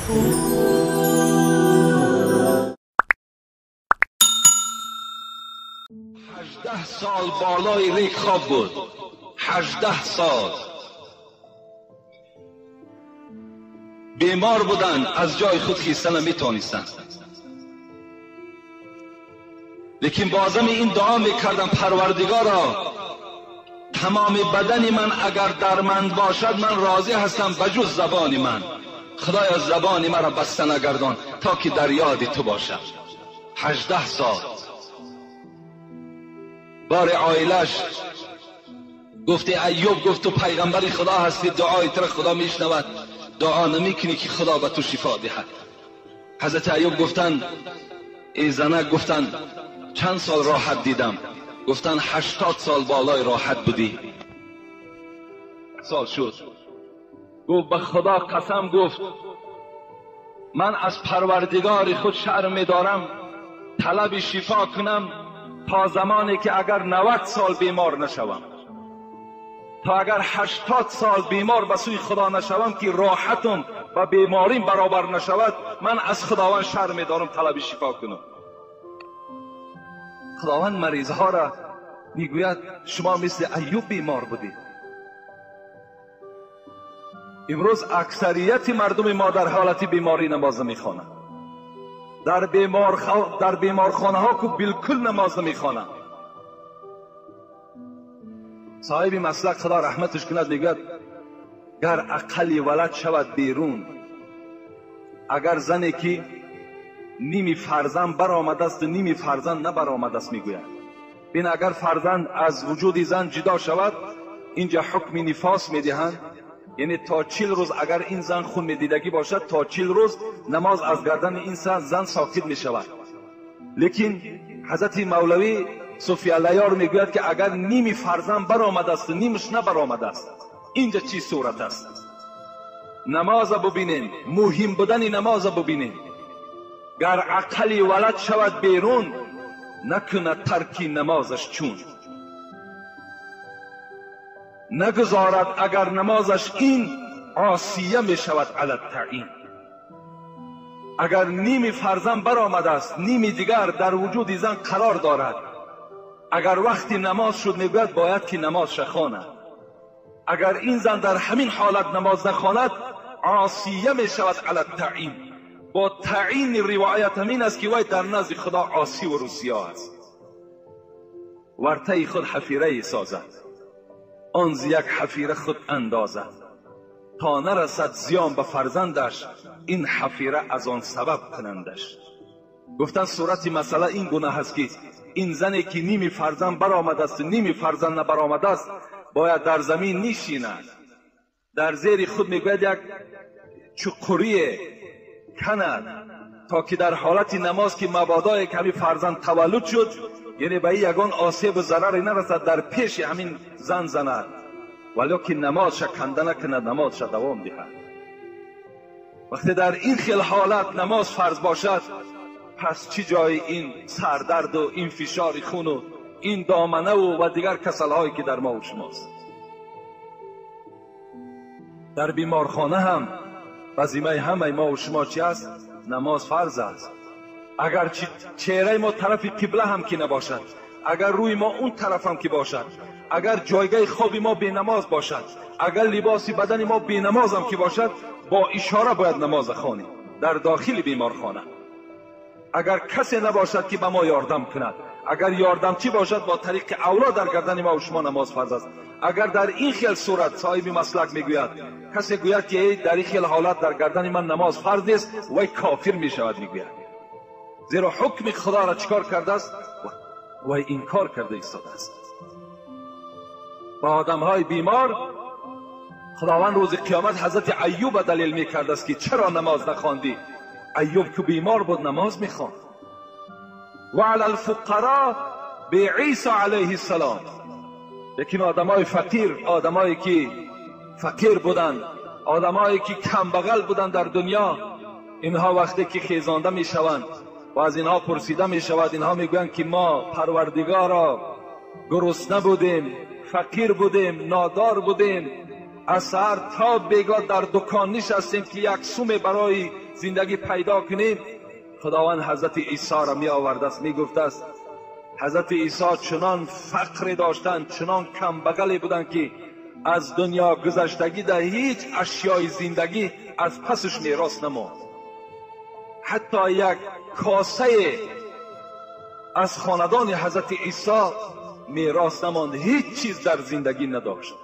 سال بالای ریگ خواب بود. 18 سال بیمار بودن، از جای خود خیستن نمیتونستن. لیکن بازم این دعا میکردم پروردگارا تمام بدن من اگر درمند باشد من راضی هستم بجز زبان من. خدایا زبان مرا بسته نگردان تا که در یاد تو باشم. 18 سال بار عائلش گفته ایوب گفت تو پیغمبر خدا هستی، دعای تو خدا میشنود، دعا نمیکنی که خدا به تو شفا دهد. حضرت ایوب گفتن ای زنک، گفتن چند سال راحت دیدم؟ گفتن 80 سال بالای راحت بودی. سال شد. گفت به خدا قسم، گفت من از پروردگار خود شرم دارم طلب شفا کنم تا زمانی که اگر 90 سال بیمار نشوم، تا اگر 80 سال بیمار به سوی خدا نشوم که راحتم و بیماریم برابر نشود، من از خداوند شرم دارم طلب شفا کنم. خداوند مریض ها را میگوید شما مثل ایوب بیمار بودید. امروز اکثریت مردم ما در حالت بیماری نماز نمیخوانند. در بیمارخانه ها که بالکل نماز نمیخوانند. صاحب مسلک خدا رحمتش کند میگوید گر عقلی ولد شود بیرون، اگر زنی که نیمی فرزند برآمده است و نیمی فرزند نبرآمده است میگوید بین اگر فرزند از وجود زن جدا شود اینجا حکم نفاس میدهند، یعنی تا 40 روز اگر این زن خون میدیدگی باشد تا 40 روز نماز از گردن این زن ساقط می شود. لیکن حضرت مولوی صوفی علیار میگوید که اگر نیمی فرزند برآمده است و نیمش نبرآمده است اینجا چی صورت است؟ نماز ببینین، مهم بودن نماز ببینین. گر عقلی ولد شود بیرون نکنه ترکی نمازش چون، نگذارد اگر نمازش این عاصیه می شود علی التعیین. اگر نیمی فرزند برآمده است نیمی دیگر در وجود زن قرار دارد، اگر وقتی نماز شد میگوید باید که نماز خواند. اگر این زن در همین حالت نماز نخواند عاصیه می شود علی التعیین. با تعیین روایت همین است که وای در نزد خدا عاصی و رسیا است. ورطه خود حفیره سازد آن ز یک حفیره خود اندازد، تا نرسد زیان به فرزندش این حفیره از آن سبب کنندش. گفتن صورت مسئله این گونه هست که این زنی که نیمی فرزند برآمده است نیمی فرزند نبرآمده است باید در زمین نشیند، در زیر خود میگوید یک چقوری کند تا که در حالت نماز که مبادا که همین فرزند تولد شد یعنی به یگان آسیب و ضرری نرسد در پیش همین زن زند، ولی که نماز کنده نکند، نماز دوام دهد. وقتی در این خیل حالت نماز فرض باشد پس چی جای این سردرد و این فشار خون و این دامنه و دیگر کسل هایی که در ما و شماست. در بیمارخانه هم وظیفه همه ما و شما چی است؟ نماز فرض است. اگر چهره ما طرف قبله هم که نباشد، اگر روی ما اون طرف هم که باشد، اگر جایگاه خواب ما بی نماز باشد، اگر لباس بدن ما بی نماز هم که باشد با اشاره باید نماز خوانیم در داخل بیمارخانه. اگر کسی نباشد که به ما یاردم کند، اگر یاردمچی باشد با طریق اولا در گردن ما و شما نماز فرض است. اگر در این خیل صورت صاحب مسلک میگوید کسی گوید که در این خیل حالت در گردن من نماز فرض نیست وای کافر میشود، میگوید زیرا حکم خدا را چیکار کرده است و انکار کرده ایستاده است. با آدم های بیمار خداوند روز قیامت حضرت ایوب دلیل میکرده است که چرا نماز نخواندی؟ ایوب که بیمار بود نماز میخواند. و علی الفقراء به عیسی علیه السلام. لیکن آدمای فقیر، آدمایی که فقیر بودند، آدمایی که کم بغل بودند در دنیا، اینها وقتی که خیزانده میشوند و از اینها پرسیده میشود اینها میگویند که ما پروردگارا گرسنه بودیم، فقیر بودیم، نادار بودیم، از سحر تا بیگاه در دکان نشستیم که یک سوم برای زندگی پیدا کنیم. خداوند حضرت عیسی را می آورده است، می گفته است حضرت عیسی چنان فقر داشتند، چنان کمبغلی بودند که از دنیا گذشتگی در هیچ اشیای زندگی از پسش میراث نماند. حتی یک کاسه از خاندان حضرت عیسی میراث نماند، هیچ چیز در زندگی نداشت.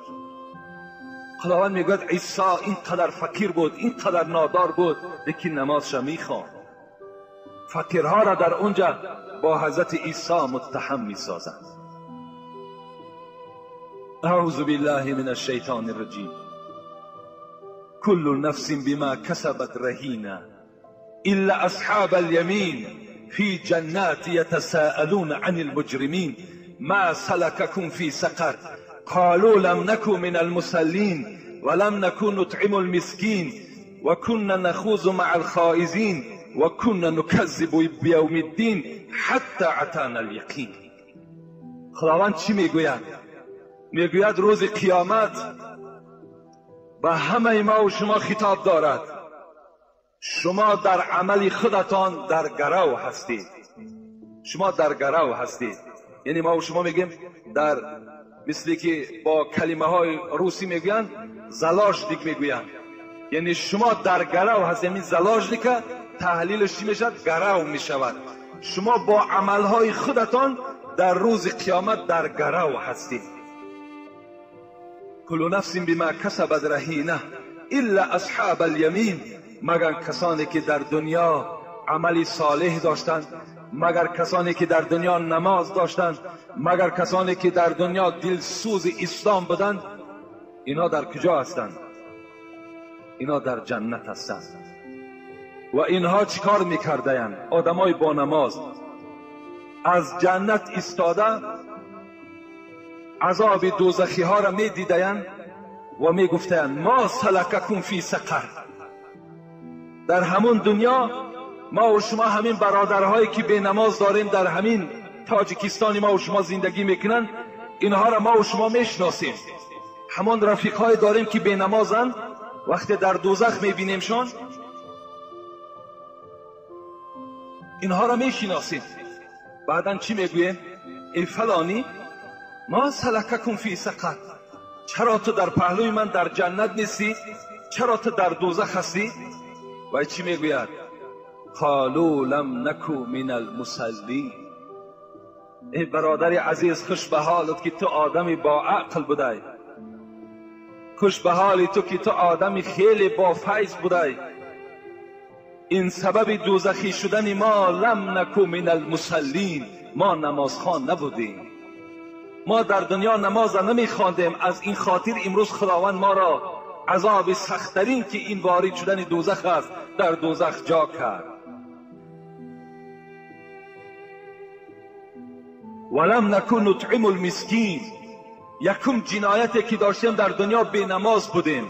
خداوند میگوید عیسی اینقدر فقیر بود، اینقدر نادار بود، لیکن نمازش میخواند. فقیرها را در اونجا با حضرت عیسی متهم میسازند. اعوذ بالله من الشیطان الرجیم. كل نفس بما كسبت رهينة إلا أصحاب اليمين في جنات يتساءلون عن المجرمين ما سلككم في سقر قالوا لم نكن من المصلين ولم نكن نطعم المسكين وكنا نخوض مع الخائضين وكنا نكذب بيوم الدين حتى أتانا اليقين. خداوند چی میگوید؟ میگوید روز قیامت به همه ما و شما خطاب دارد. شما در عمل خودتان در گرو هستید. شما در گرو هستید. یعنی ما و شما میگیم در مثلی که با کلمه های روسی میگوین زلاژدیک میگوین. یعنی شما در گرو هستید. یعنی زلاژدیک تحلیلش چی میشد؟ گرو میشود. شما با عمل های خودتان در روز قیامت در گرو هستید. کل نفس بما کسبت رهینه الا اصحاب الیمین، مگر کسانی که در دنیا عملی صالح داشتند، مگر کسانی که در دنیا نماز داشتند، مگر کسانی که در دنیا دلسوز اسلام بودند، اینا در کجا هستند؟ اینا در جنت هستند. و اینها چیکار میکردند؟ آدمای با نماز از جنت ایستاده عذاب دوزخی ها را می دیدند و می گفتند ما سلککم فی سقر. در همون دنیا ما و شما همین برادرهایی که به نماز داریم در همین تاجیکستان ما و شما زندگی میکنن، اینها را ما و شما میشناسیم. همون رفیقهای داریم که به نمازن، وقتی در دوزخ میبینیمشون اینها را میشناسیم. بعدن چی میگویم؟ ای فلانی ما سلککم فی سقر، چرا تو در پهلوی من در جنت نیستی؟ چرا تو در دوزخ هستی؟ و چی میگوید؟ قالوا لم نکو من المصلین. ای برادر عزیز، خوش به حالت که تو آدمی با عقل بودی، خوش به حال تو که تو آدمی خیلی با فیض بودی. این سبب دوزخی شدن ما لم نکو من المصلین، ما نمازخوان نبودیم، ما در دنیا نماز نمی خواندیم. از این خاطر امروز خداوند ما را عذاب سخت‌ترین که این وارد شدن دوزخ است در دوزخ جا کرد. ولم نکن نطعم المسکین، یکم جنایتی که داشتیم در دنیا بی نماز بودیم.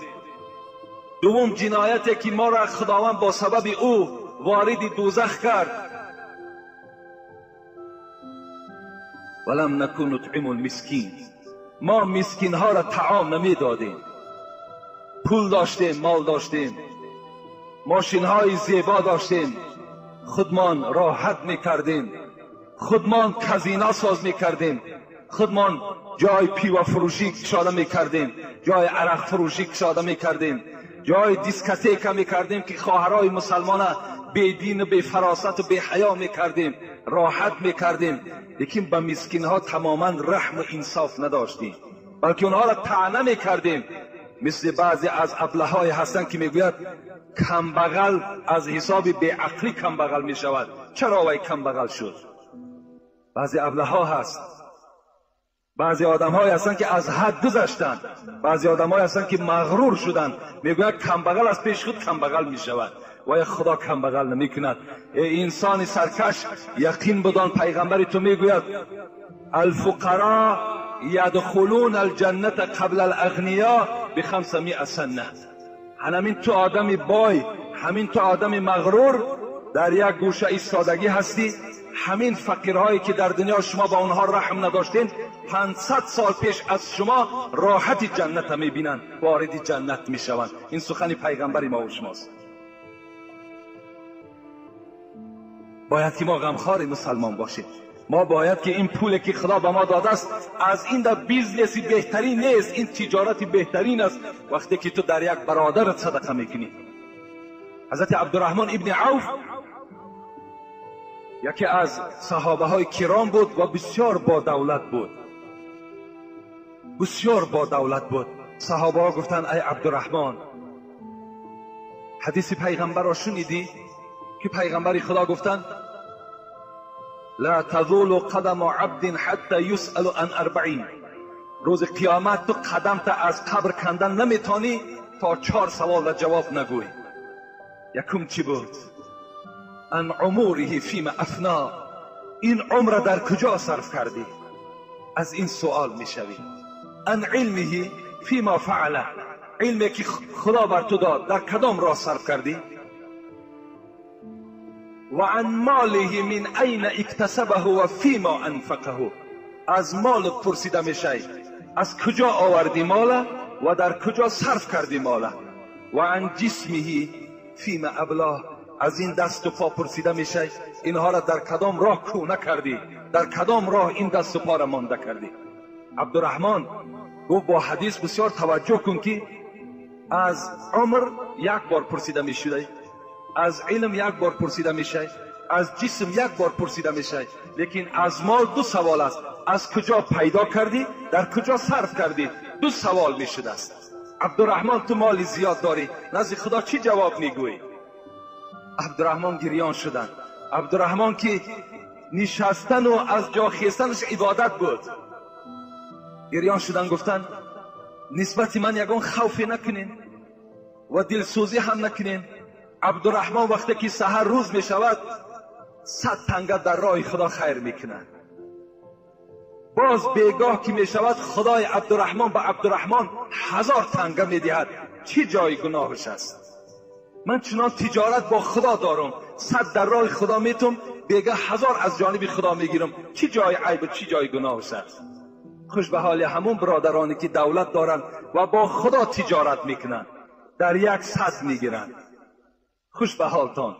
دوم جنایتی که ما را خداوند با سبب او وارد دوزخ کرد. ولم نکن نطعم المسکین، ما مسکین ها را طعام نمی دادیم. پول داشتیم، مال داشتیم، ماشین های زیبا داشتیم، خودمان راحت می کردیم، خودمان کازینو ساز می کردیم، خودمان جای پیوه فروشی کشاده می کردیم، جای عرق فروشی کشاده می کردیم، جای دیسکتیک می کردیم که خواهرای مسلمان بی دین و بی فراست و بی حیا می کردیم، راحت می کردیم. لیکن به مسکین ها تماما رحم و انصاف نداشتیم، بلکه اونها را طعنه می کردیم. مثل بعضی از ابله‌های هستند که میگوید کمبغل از حساب بی عقلی کمبغل می شود. چرا وای کمبغل شد؟ بعضی ابله‌ها هست، بعضی آدم‌های هستند که از حد گذشتند، بعضی آدم‌های هستند که مغرور شدند، میگوید کمبغل از پیش خود کمبغل می شود. وای خدا کمبغل نمی کند. ای انسان سرکش، یقین بدان پیغمبر تو میگوید الفقراء یدخلون الجنة قبل الاغنیاء ب500 سنه. همین تو آدم بای، همین تو آدم مغرور در یک گوشه ایستادگی هستی. همین فقیرهایی که در دنیا شما با اونها رحم نداشتین 500 سال پیش از شما راحت جنت میبینن، وارد جنت میشوند. این سخن پیغمبر ما و شماست. باید که ما غمخوار مسلمان باشیم. ما باید که این پولی که خدا به ما داده است از این در بیزنسی بهترین نیست، این تجارتی بهترین است وقتی که تو در یک برادرت صدقه میکنی. حضرت عبدالرحمن ابن عوف یکی از صحابه های کرام بود و بسیار با دولت بود، بسیار با دولت بود. صحابه ها گفتن ای عبدالرحمن، حدیث پیغمبر را شنیدی که پیغمبر خدا گفتن لا تزول قدم عبد حتى يسأل عن 40. روز قیامت تو قدمت از قبر کندن نمیتانی تا 4 سوال را جواب نگوی. یکم چی بود؟ ان عمره فيما افنا، این عمر در کجا صرف کردی؟ از این سوال میشوی. ان علمه فيما فعل، علمی که خدا بر تو داد در کدام راه صرف کردی؟ و عن ماله من این اکتسبه و فيما انفقه، از مال پرسیده میشه از کجا آوردی مال و در کجا صرف کردی مال. و عن جسمه فيما ابلاه، از این دست و پا پرسیده میشه اینها را در کدام راه کونه کردی، در کدام راه این دست و پا را مانده کردی. عبدالرحمن گفت با حدیث بسیار توجه کن که از عمر یک بار پرسیده میشده، از علم یک بار پرسیده میشه، از جسم یک بار پرسیده میشه، لیکن از مال 2 سوال است. از کجا پیدا کردی، در کجا صرف کردی، 2 سوال میشده است. عبدالرحمن تو مال زیاد داری، نزد خدا چی جواب میگویی؟ عبدالرحمن گریان شدن. عبدالرحمن که نشستن و از جا خیستنش عبادت بود، گریان شدن. گفتن نسبت من یگان خوفی نکنین و دلسوزی هم نکنین. عبدالرحمن وقتی که سحر روز می شود 100 تنگه در راه خدا خیر میکنه. باز بیگاه که می شود خدای عبدالرحمن به عبدالرحمن 1000 تنگه می دهد. چی جای گناهش است؟ من چنان تجارت با خدا دارم، 100 در راه خدا میتم، بیگاه 1000 از جانب خدا میگیرم. چی جای عیب، چی جای گناهش است؟ خوش به حال همون برادرانی که دولت دارن و با خدا تجارت میکنن، در یک 100 میگیرن. خوش به حالتان.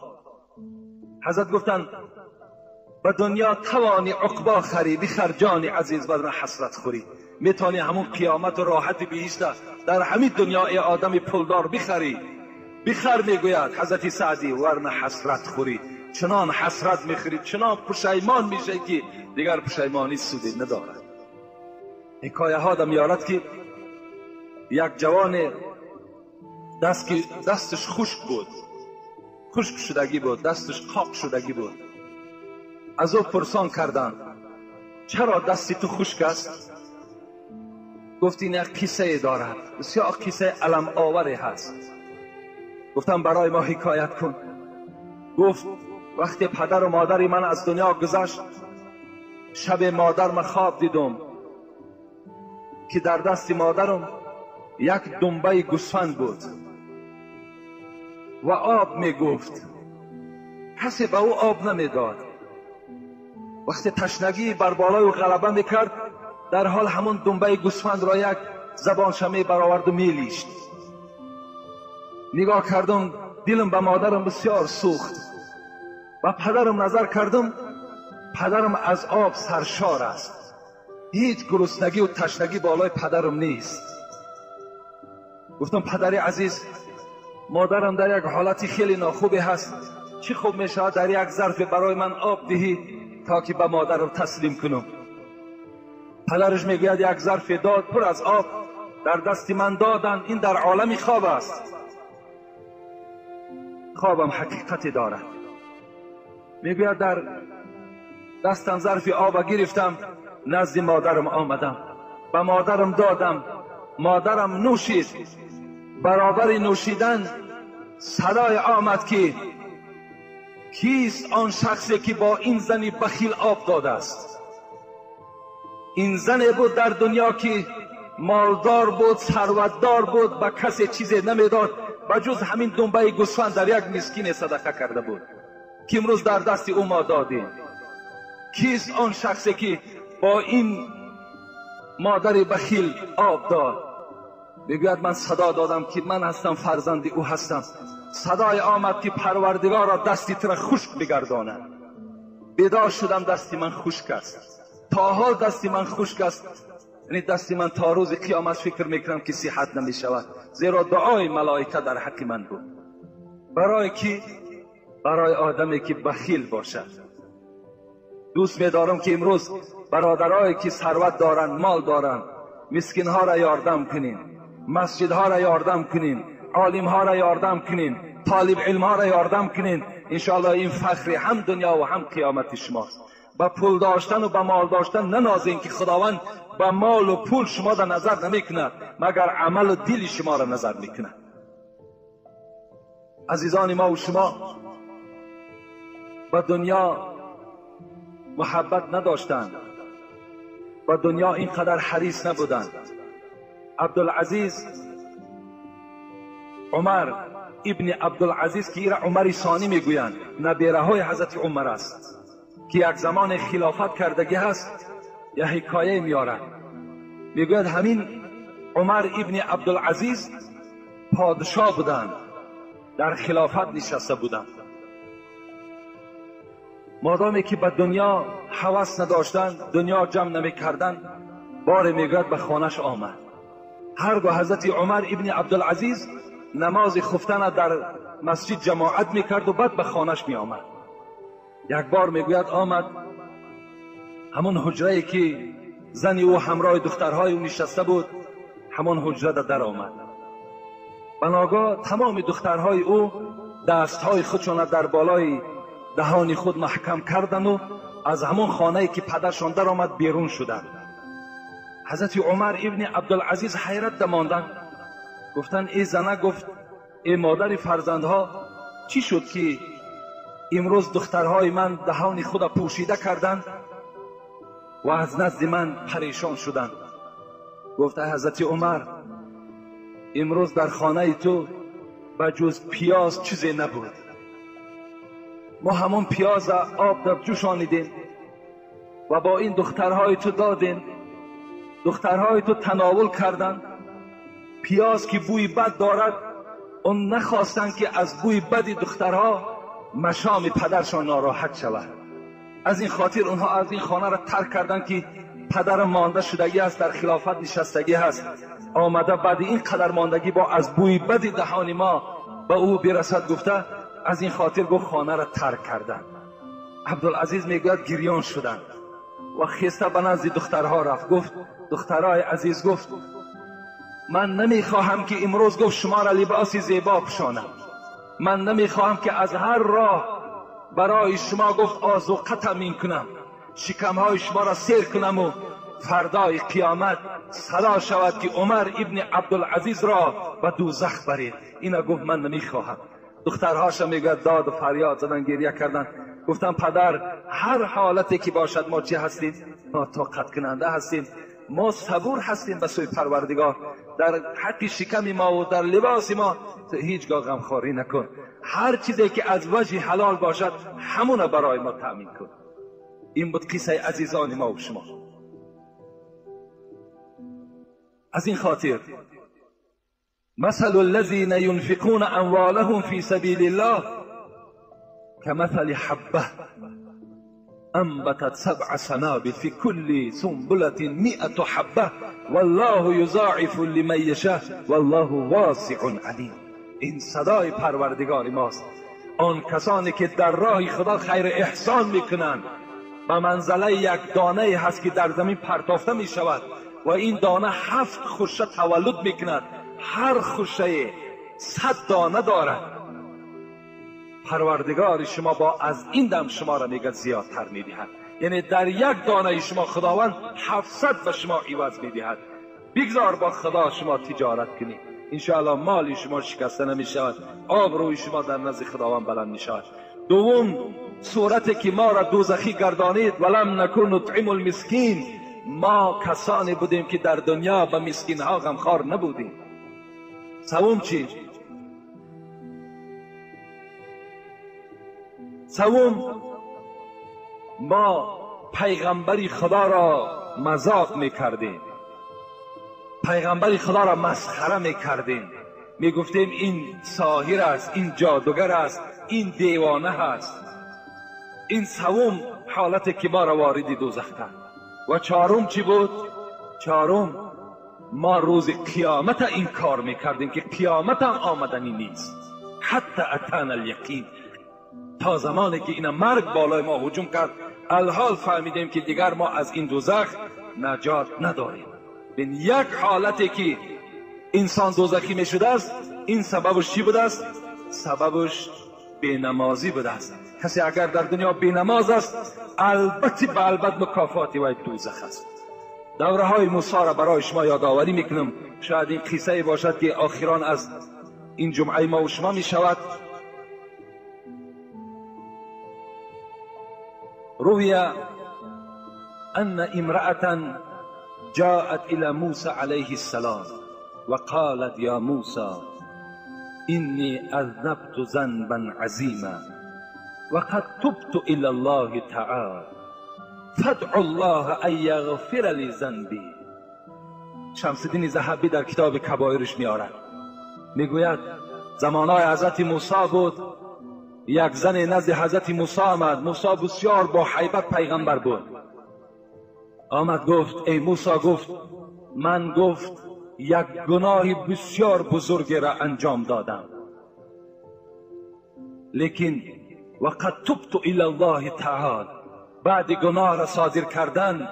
حضرت گفتن به دنیا توانی عقبا خری، بخر جان عزیز بدن حسرت خوری. میتونی همون قیامت و راحت بهشت در همین دنیا آدم پولدار بخری. بخر میگوید حضرت سعدی، ورنه حسرت خوری. چنان حسرت میخوری، چنان پشیمان میشه که دیگر پشیمانی سودی ندارد. حکایه ها دم یارد که یک جوان دستش خشک بود، خشک شدگی بود، دستش خاک شدگی بود. از او پرسان کردند چرا دستی تو خشک است؟ گفت این یک قصه دارد، بسیار قصه علم آوری هست. گفتم برای ما حکایت کن. گفت وقتی پدر و مادر من از دنیا گذشت، شب مادر من خواب دیدم که در دست مادرم یک دنبه گوسفند بود و آب می گفت، کسی به او آب نمی داد. وقتی تشنگی بر بالای و غلبه می کرد، در حال همون دنبه گوسفند را یک زبان شمی برآورد و می لیشت. نگاه کردم، دلم به مادرم بسیار سوخت. و پدرم نظر کردم، پدرم از آب سرشار است، هیچ گرسنگی و تشنگی بالای پدرم نیست. گفتم پدر عزیز، مادرم در یک حالتی خیلی ناخوبی هست، چی خوب می شود در یک ظرف برای من آب دهی تا که به مادرم تسلیم کنم. پدرش میگوید یک ظرف داد پر از آب در دست من دادن، این در عالم خواب است. خوابم حقیقتی دارد. میگوید در دستم ظرف آب گرفتم، نزد مادرم آمدم، به مادرم دادم، مادرم نوشید. برابر نوشیدن صدای آمد که کیست آن شخصی که با این زنی بخیل آب داده است؟ این زنی بود در دنیا که مالدار بود، ثروتدار بود، به کسی چیزی نمیداد و جز همین دنبه گوسفند در یک مسکین صدقه کرده بود که امروز در دست او ما دادیم. کیست آن شخصی که با این مادر بخیل آب داد؟ میگوید من صدا دادم که من هستم فرزند او هستم. صدای آمد که پروردگار را دستی تر خشک بگرداند. بیدار شدم دستی من خشک است، تا حال دستی من خشک است. یعنی دستی من تا روز قیامت فکر میکنم که صحت نمی شود، زیرا دعای ملائکه در حق من بود. برای کی؟ برای آدمی که بخیل باشد. دوست می‌دارم که امروز برادرایی که ثروت دارن، مال دارن، مسکین ها را یاردم کنین، مسجد ها را یاردم کنین، عالم ها را یاردم کنین، طالب علم ها را یاردم کنین. انشاءالله این فخر هم دنیا و هم قیامت شماست. با پول داشتن و با مال داشتن ننازین که خداوند با مال و پول شما را نظر نمیکنه، مگر عمل و دل شما را نظر میکنه. عزیزان ما و شما با دنیا محبت نداشتند، با دنیا اینقدر حریص نبودند. عبدالعزیز عمر ابن عبدالعزیز که ایرا عمر ثانی میگویند، نبیره های حضرت عمر است که یک زمان خلافت کردگی هست، یا حکایه میارند. میگوید همین عمر ابن عبدالعزیز پادشاه بودند، در خلافت نشسته بودند. مادامی که به دنیا هوس نداشتند، دنیا جمع نمی کردند، بار میگوید به خانش آمد. هرگاه حضرت عمر ابن عبدالعزیز نماز خفتن در مسجد جماعت میکرد و بعد به خانش می آمد. یک بار میگوید آمد همون حجره که زنی او همراه دخترهای او نشسته بود، همون حجره در آمد. بناگاه تمام دخترهای او دستهای خودشان در بالای دهان خود محکم کردند و از همون خانه‌ای که پدرشان در آمد بیرون شدند. حضرت عمر ابن عبدالعزیز حیرت ماندند. گفتند ای زنه، گفت ای مادر فرزندها، چی شد که امروز دخترهای من دهان خود پوشیده کردند و از نزد من پریشان شدند؟ گفت حضرت عمر، امروز در خانه تو بجز پیاز چیزی نبود. ما همون پیاز آب در جوشانیدیم و با این دخترهای تو دادیم، دخترهای تو تناول کردند. پیاز که بوی بد دارد، اون نخواستند که از بوی بدی دخترها مشام پدرشان ناراحت شود. از این خاطر اونها از این خانه را ترک کردند که پدر مانده شدگی است، در خلافت نشستگی هست، آمده بعد این قدر ماندگی با از بوی بدی دهان ما به او برسد، گفته از این خاطر گفت خانه را ترک کردند. عبدالعزیز میگوید گریان شدند و خسته به نزد دخترها رفت. گفت دخترای عزیز، گفت من نمیخواهم که امروز گفت شما را لباس زیبا پوشانم، من نمیخواهم که از هر راه برای شما گفت آذوقه تامین کنم، شکمهای شما را سیر کنم و فردای قیامت صدا شود که عمر ابن عبدالعزیز را به دوزخ برید. اینا گفت من نمیخواهم. دخترهاش میگه داد و فریاد زدن، گریه کردن. گفتم پدر، هر حالتی که باشد ما چی هستیم؟ ما طاقت کننده هستیم، ما صبور هستیم به سوی پروردگار. در حق شکم ما و در لباس ما هیچگاه غمخواری نکن، هر چیزی که از وجه حلال باشد همون برای ما تأمین کن. این بود قصه عزیزان ما و شما. از این خاطر مثل الذين ينفقون اموالهم في سبيل الله كمثل حبة انبتت 7 سنابل في كل سنبلة 100 حبة والله يضاعف لمن يشاء والله واسع عليم. این صدای پروردگار ماست. آن کسانی که در راه خدا خیر احسان میکنند به منزله یک دانه هست که در زمین پرتافته می شود و این دانه 7 خوشه تولد میکند، هر خوشه 100 دانه دارد. پروردگار شما با از این دم شما را میگه زیادتر میدهد، یعنی در یک دانه شما خداوند 700 به شما عوض میدهد. بگذار با خدا شما تجارت کنید، انشاءالله مال شما شکسته نمی شود، آبروی شما در نزد خداوند بلند می شود. دوم صورتی که ما را دوزخی گردانید، ولم نکن نطعم المسکین، ما کسانی بودیم که در دنیا به مسکین ها غمخوار نبودیم. سوم چی؟ سوم ما پیغمبری خدا را مذاق میکردیم، پیغمبری خدا را مسخره میکردیم، میگفتیم این ساحر است، این جادوگر است، این دیوانه است. این سوم حالت که ما را وارد دوزخ کرد. و چهارم چی بود؟ چهارم ما روز قیامت این کار میکردیم که قیامت هم آمدنی نیست. حتی اتانا الیقین، تا زمانی که این مرگ بالای ما هجوم کرد الحال فهمیدیم که دیگر ما از این دوزخ نجات نداریم. این یک حالتی که انسان دوزخی می شده است، این سببش چی بوده است؟ سببش بینمازی بوده است. کسی اگر در دنیا بینماز است البته به البته مکافاتی و دوزخ است. دوره های موسی را برای شما یادآوری میکنم، شاید این قصه باشد که آخران از این جمعه ما و شما می شود. روی ان امرأة جاءت الى موسى عليه السلام وقالت يا موسى إني أذنبت ذنبا عظيما وقد تبت إلى الله تعالى فادع الله أن يغفر لي ذنبي. شمس الدین ذهبی در کتاب کبایرش میآورد، میگوید زمانهای حضرت موسی بود، یک زن نزد حضرت موسی آمد. موسی بسیار با هیبت پیغمبر بود. آمد گفت ای موسی، گفت من گفت یک گناه بسیار بزرگ را انجام دادم، لیکن وقد تبت الی الله تعالی، بعد گناه را صادر کردن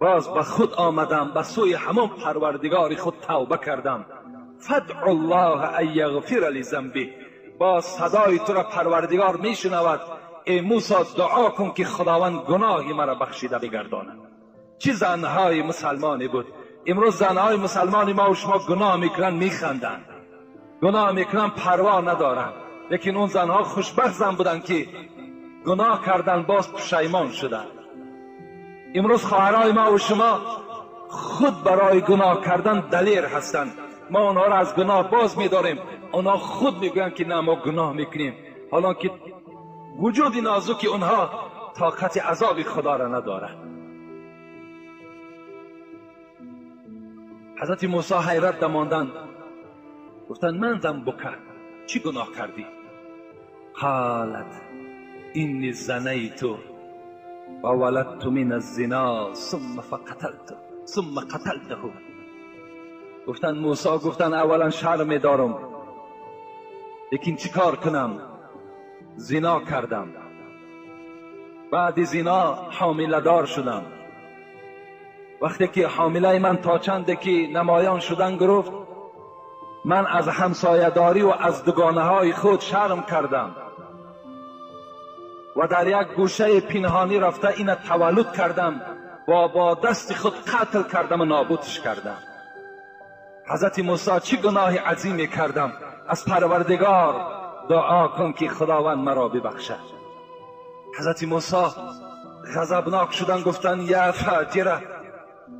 باز به خود آمدم، به سوی همان پروردگار خود توبه کردم. فادع الله ان یغفر لی ذنبی، باز صدای تو را پروردگار میشنود. ای موسی دعا کن که خداوند گناه مرا بخشیده بگرداند. چه زنهای مسلمانی بود! امروز زنهای مسلمانی ما و شما گناه میکنن میخندن، گناه میکنن پروا ندارن، لیکن اون زنها خوشبخت زن بودن که گناه کردن باز پشیمان شدن. امروز خواهرای ما و شما خود برای گناه کردن دلیر هستند. ما اونها را از گناه باز میداریم، اونها خود میگویند که نه ما گناه میکنیم، حالا که وجود نازک اونها طاقت عذاب خدا را ندارد. حضرت موسی حیرت دماندن، گفتن من ذنبک، چی گناه کردی؟ قالت اینی زنیت و ولدت من الزنا ثم قتلته. گفتن موسی، گفتن اولا شرم دارم، لیکن چی کار کنم؟ زنا کردم، بعد زنا حامله دار شدم. وقتی که حامله من تا چنده که نمایان شدن گرفت، من از همسایه‌داری و از دوگانه های خود شرم کردم و در یک گوشه پنهانی رفته این تولد کردم و با دست خود قتل کردم و نابودش کردم. حضرت موسی چه گناه عظیمی کردم، از پروردگار دعا کن که خداوند مرا ببخشد. حضرت موسی غضبناک شدن، گفتن یا فاجره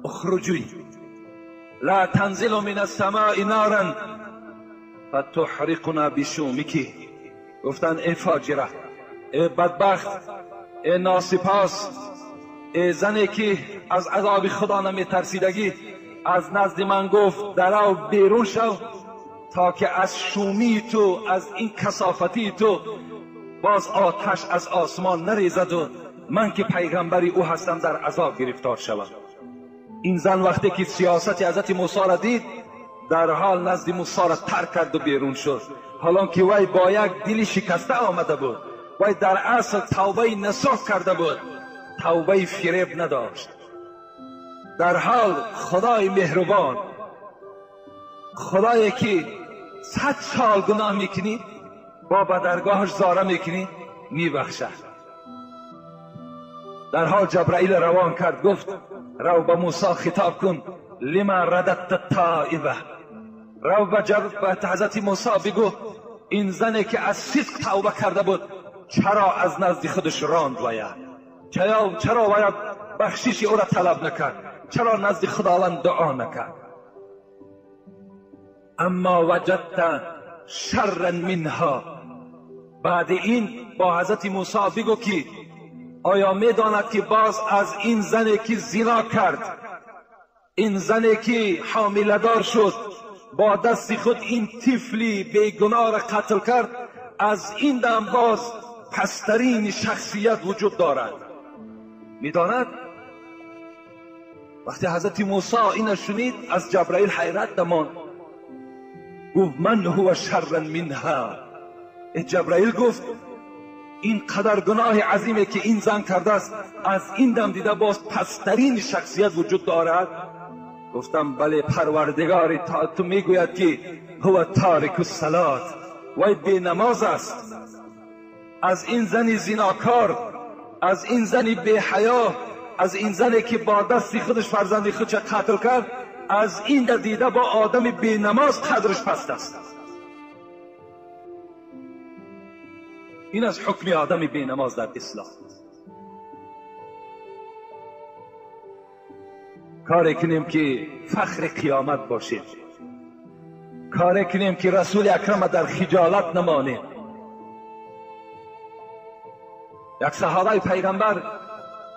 اخرجی لا تنزل من السماء نارا فتحرقنا بشومک. گفتن ای فاجره، ای بدبخت، ای ناسپاس، ای زنی که از عذاب خدا نمی ترسیدگی، از نزد من گفت درو بیرون شو تا که از شومی تو، از این کثافتی تو باز آتش از آسمان نریزد و من که پیغمبری او هستم در عذاب گرفتار شوم. این زن وقتی که سیاست حضرت موسی را دید، در حال نزد موسی را ترک کرد و بیرون شد. حالا که وی با یک دل شکسته آمده بود، وی در اصل توبه نصوح کرده بود، توبه فریب نداشت. در حال خدای مهربان، خدایی که 100 سال گناه میکنی با به درگاهش زاره میکنی میبخشد. در حال جبرائیل روان کرد، گفت رو به موسی خطاب کن لما رددت التائبه، رو به حضرت موسی بگو این زنی که از صدق توبه کرده بود چرا از نزد خودش راند وید؟ چرا وید بخشش او را طلب نکرد؟ چرا نزد خداوند دعا نکرد؟ اما وجدت شرا منها. بعد این با حضرت موسی بگو که آیا میداند که باز از این زنی که زنا کرد، این زنی که حامله دار شد، با دست خود این طفلی بیگناه را قتل کرد، از این دم باز پسترین شخصیت وجود دارد. میداند. وقتی حضرت موسی این شنید از جبرائیل حیرت نماند، گفت من هو شر منها. جبرائیل گفت این قدر گناه عظیمه که این زن کرده است، از این دم دیده باز پسترین شخصیت وجود دارد؟ گفتم بله پروردگار تو میگوید که هو تارک الصلات، وای بی نماز است. از این زن زناکار، از این زن بی حیا، از این زنی که با دست خودش فرزند خودش قتل کرد، از این دیده با آدم بی نماز قدرش پست است. این از حکم آدم بی نماز در اسلام. کاری کنیم که فخر قیامت باشیم، کاری کنیم که رسول اکرم در خجالت نمانیم. یک صحابه پیغمبر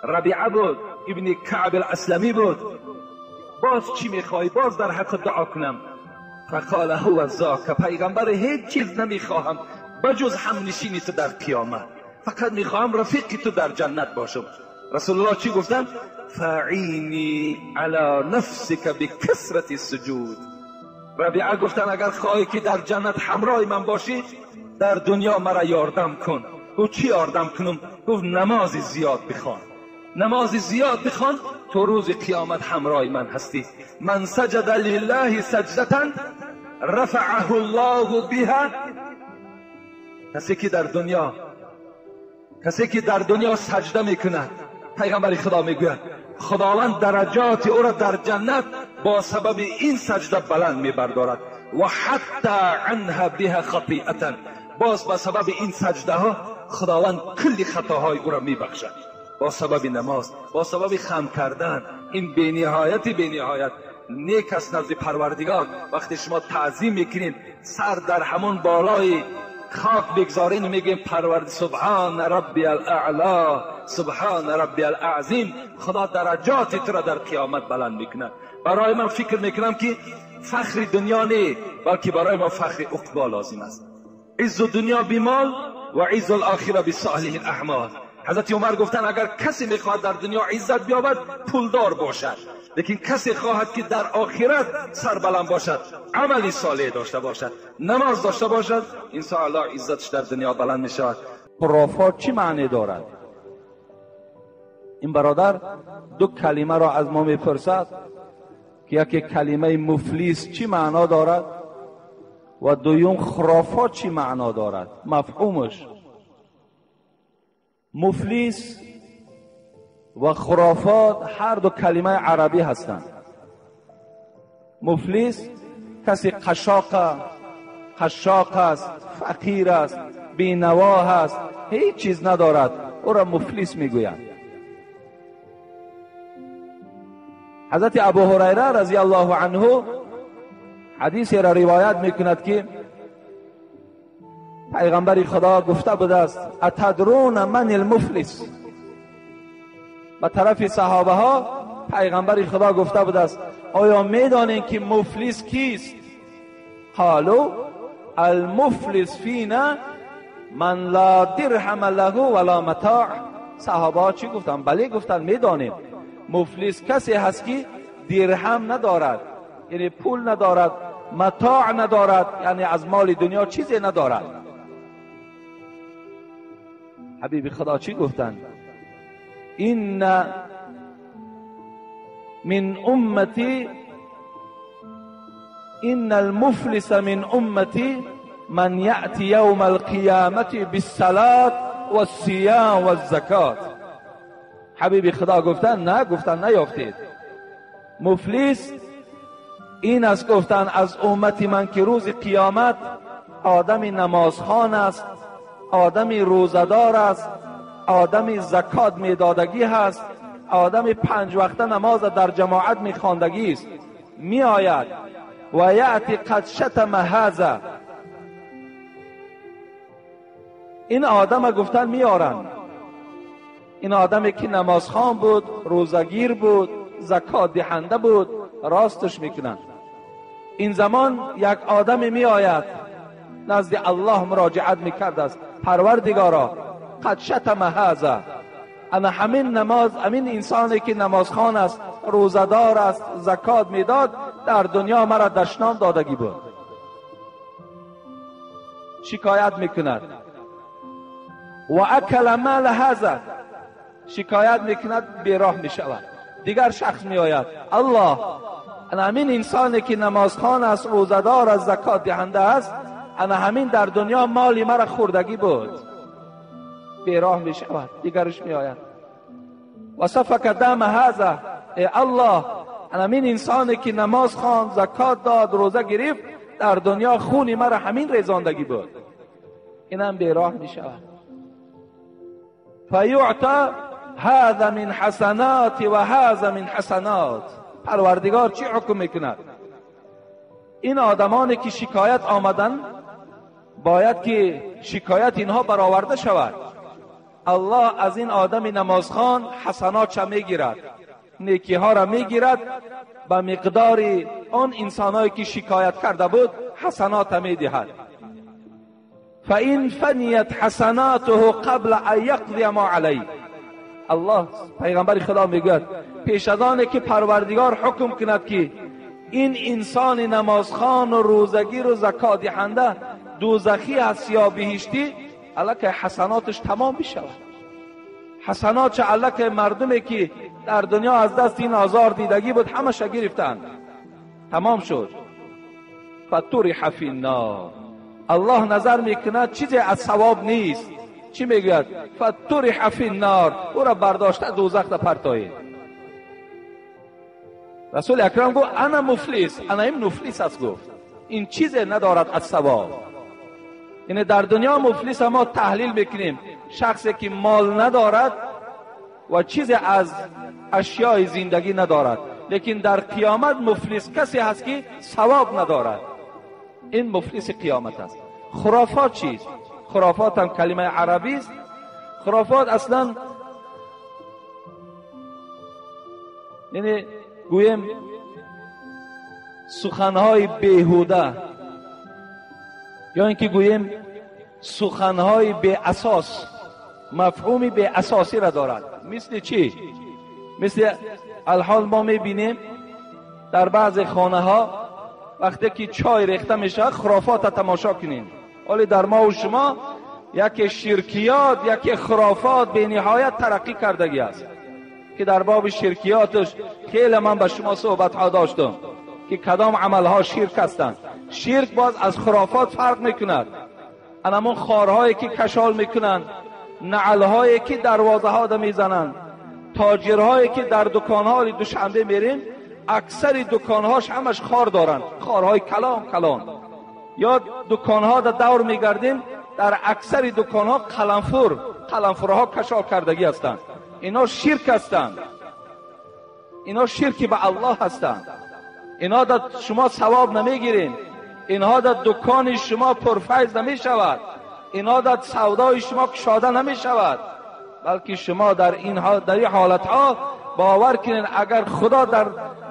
ربیعه بود، ابن کعب الاسلمی بود. باز چی میخوای؟ باز در حق دعا کنم؟ فقال هو ذاک، پیغمبر هیچ چیز نمیخواهم بجز همنشینی تو در قیامت، فقط میخواهم رفیق تو در جنت باشم. رسول الله چی گفتن؟ فعینی علی نفسک بکثرت السجود. ربیعه گفتن اگر خواهی که در جنت همراه من باشی، در دنیا مرا یاردم کن. گفت چی یاردم کنم؟ گفت نماز زیاد بخوان، نماز زیاد بخوان، تو روز قیامت همراه من هستی. من سجد لله سجدتا رفعه الله بها. کسی که در دنیا سجده میکند، پیغمبر خدا میگوید خداوند درجات او را در جنت با سبب این سجده بلند میبردارد. و حتی عنها بها خطیئتا، باز با سبب این سجده ها خداوند کلی خطاهای او را میبخشد. با سبب نماز، با سبب خم کردن. این بی نهایت نیک است نزد پروردگار. وقتی شما تعظیم میکنین، سر در همون بالای خاک بگذارین، میگیم پرورد سبحان ربی الاعلا، سبحان ربی العظیم، خدا درجات تو را در قیامت بلند میکنه. برای من فکر میکنم که فخر دنیا نه، بلکه برای ما فخر عقبا لازم است. عز دنیا بمال و عز الاخره بصالح الاعمال. حضرت عمر گفتن اگر کسی میخواهد در دنیا عزت بیابد پولدار باشد، لیکن کسی خواهد که در آخرت سربلند باشد، عملی صالح داشته باشد، نماز داشته باشد، این الله عزتش در دنیا بلند میشود. خرافات چی معنی دارد؟ این برادر دو کلمه را از ما میپرسد که یکی کلمه مفلیس چی معنا دارد و دویم خرافات چی معنا دارد، مفهومش. مفلیس و خرافات هر دو کلمه عربی هستند. مفلیس کسی قشاق است، فقیر است، بینوا است، هیچ چیز ندارد، او را مفلیس میگویند. حضرت ابو هریره رضی الله عنه حدیثی را روایت میکند که پیغمبر خدا گفته بوده است اتدرون من المفلس. به طرف صحابه ها پیغمبر خدا گفته بوده است آیا میدانید که مفلس کیست؟ قالوا المفلس فینا من لا درهم له ولا متاع. صحابه ها چی گفتن؟ بله گفتن میدانیم. مفلس کسی هست که درهم ندارد، یعنی پول ندارد، متاع ندارد، یعنی از مال دنیا چیزی ندارد. حبیب خدا چی گفتن؟ این من امتی، این المفلس من امتی من یأتی یوم القیامت بالصلاة والصیام والزکات. حبیب خدا گفتن نه، گفتن نیافتید. مفلس این است گفتن از امتی من که روز قیامت آدم نمازخوان است، آدم روزدار است، آدم زکات میدادگی هست، آدم 5 وقته نماز در جماعت میخواندگی است. می آید و یأتی قد شتم هذا، این آدم گفتن میارن، این آدمی که نمازخوان بود، روزگیر بود، زکات دهنده بود، راستش میکنن. این زمان یک آدم می آید نزد الله مراجعت میکرد است پروردگارا قد شتم هذا، انا همین نماز، همین انسانی که نمازخوان است، روزدار است، زکات میداد، در دنیا مرا دشنام دادگی بود. شکایت میکند و اکل مال هذا، شکایت میکند، بیراه میشود. دیگر شخص میآید، الله، انا همین انسانی که نمازخوان است، روزدار است، زکات دهنده است، انا همین در دنیا مالی مرا خوردگی بود. بیراه میشود. دیگرش میآید و سفک دم هذا، ای الله، انا همین انسانی که نماز خواند، زکات داد، روزه گرفت، در دنیا خون مرا همین ریزاندگی بود. اینم بیراه میشود. فیعطى هذا من حسنات و هذا من حسنات. پروردگار چی حکم میکند؟ این آدمانی که شکایت آمدن باید که شکایت اینها برآورده شود. الله از این آدم نمازخوان حسنات را میگیرد، نیکی ها را میگیرد، به مقدار آن انسانایی که شکایت کرده بود حسنات میدهد. فإن فنیت حسناته قبل ان یقضی ما علیه. الله، پیغمبر خدا میگوید پیش از آنه که پروردگار حکم کند که این انسان نمازخوان و روزگیر و زکات دهنده دوزخی است یا بهشتی، الک حسناتش تمام بشود. حسنات الک مردمی که در دنیا از دست این آزار دیدگی بود همش گرفتند، تمام شد. فطرح فی النار. الله نظر میکند چیزی از ثواب نیست. چی میگوید؟ فطرح فی النار، او را برداشته دوزخ را پرتایید. رسول اکرم گفت انا مفلس، انا این مفلس است. گفت این چیزی ندارد از ثواب. یعنی در دنیا مفلس ما تحلیل میکنیم شخصی که مال ندارد و چیزی از اشیاء زندگی ندارد، لیکن در قیامت مفلس کسی هست که ثواب ندارد. این مفلس قیامت است. خرافات چیست؟ خرافات هم کلمه عربی است. خرافات اصلا یعنی گویم سخنهای بیهوده، یا اینکه گویم سخنهای بی اساس، مفهومی بی اساسی را دارد. مثل چی؟ مثل الحال ما میبینیم در بعض خانه ها وقتی که چای ریخته میشه خرافات تماشا کنیم، ولی در ما و شما یک شرکیات، یک خرافات به نهایت ترقی کردگی است که در باب شرکیاتش خیلی من به شما صحبت ها داشتم که کدام عمل ها شرک هستند. شرک باز از خرافات فرق میکند. انمون خارهایی که کشال میکنند، نعلهایی که دروازه ها دا میزنند، تاجرهایی که در دکانها دوشنبه میریم اکثر دکانهاش همش خار دارند، خارهای کلام کلان. یا دکانها دا دور میگردیم در اکثر دکانها قلنفرها کشال کردگی هستند. اینا شرک هستند، اینا شرک به الله هستند. اینا دا شما ثواب نمیگیرین، اینها دا دکان شما پرفیض نمی شود، اینها دا سودای شما کشاده نمی شود، بلکه شما در این حالت ها باور کنین اگر خدا در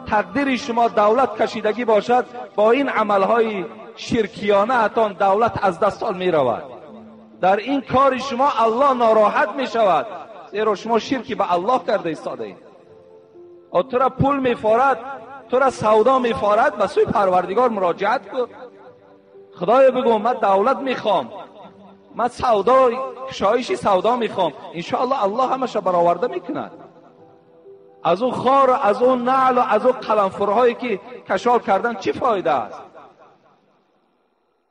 تقدیر شما دولت کشیدگی باشد، با این عمل های شرکیانه حتی دولت از دست می رود. در این کار شما الله ناراحت می شود، زیرا شما شرکی به الله کرده ایستاده اید. و تو را پول می فارد، تو را سودا می فارد، به سوی پروردگار مراجعت کن. خدای بگو من دولت میخوام، من سودا کشایشی سودا میخوام، انشاءالله الله همش برآورده میکند. از اون خار و از اون نعل و از اون قلنفرهایی که کشال کردن چی فایده است؟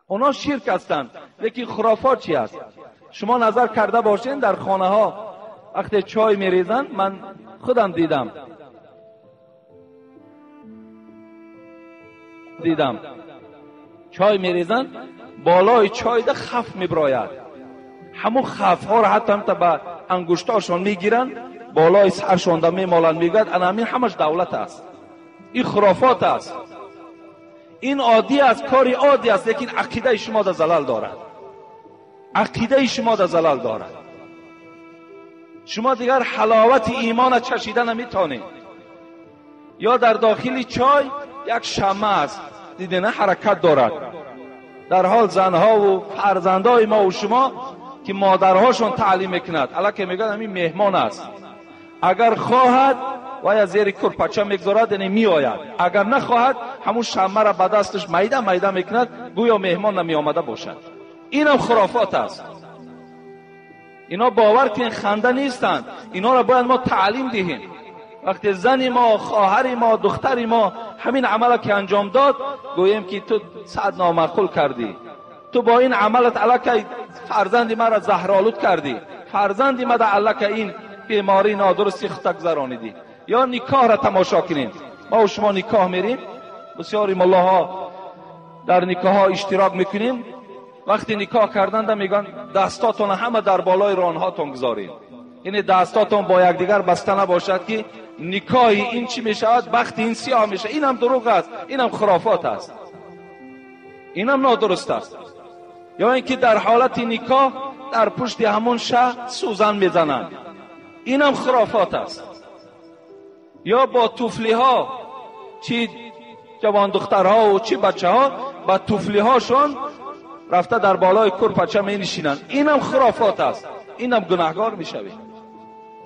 اونا شرک هستند. لیکن خرافات چی است؟ شما نظر کرده باشین در خانه ها وقتی چای میریزن، من خودم دیدم چای میریزن، بالای چای ده خف میبراید، همون خف ها را حتی به انگشتاشون میگیرن، بالای سرشون ده میمالن، میگوید انا همین همش دولت است. این خرافات است، این عادی است، کاری عادی است، لیکن عقیده شما ده زلال دارد، عقیده شما ده زلال دارد. شما دیگر حلاوت ایمان چشیده نمیتونید. یا در داخل چای یک شمع است، دیدین حرکت دارد، در حال زنها و فرزندای ما و شما که مادرهاشون تعلیم میکند، الکی میگن همین مهمان است، اگر خواهد و از زیر کرپچه میگذارد یعنی میآید، اگر نخواهد همون شمه را به دستش میده میده میکند گویا مهمان نمی آمده باشد. اینم خرافات است. اینا باور کنین خنده نیستند، اینا را باید ما تعلیم دهیم. وقتی زن ما، خواهر ما، دختر ما همین عمل که انجام داد گوییم که تو صد نامعقول کردی، تو با این عملت الک فرزند ما را زهرآلود کردی، فرزند ما را الک این بیماری نادرستی خطا گذرانیدی. یا نکاح را تماشا کنیم، ما و شما نکاح میریم، بسیاری ملاها در نکاح ها اشتراک میکنیم، وقتی نکاح کردند میگن دستاتون همه در بالای رانهاتون گذارید، یعنی دستاتون با یکدیگر بسته نباشد که نکاح این چی میشود بخت این سیاه میشه. اینم دروغ است، اینم خرافات است، اینم نادرست است. یا اینکه در حالت نکاح در پشت همون شه سوزن میزنند، اینم خرافات است. یا با طفلی ها، چی جوان دخترها و چی بچه ها با طفلی هاشون رفته در بالای کرپچه می نشینند، اینم خرافات است، اینم گناهگار می شوید.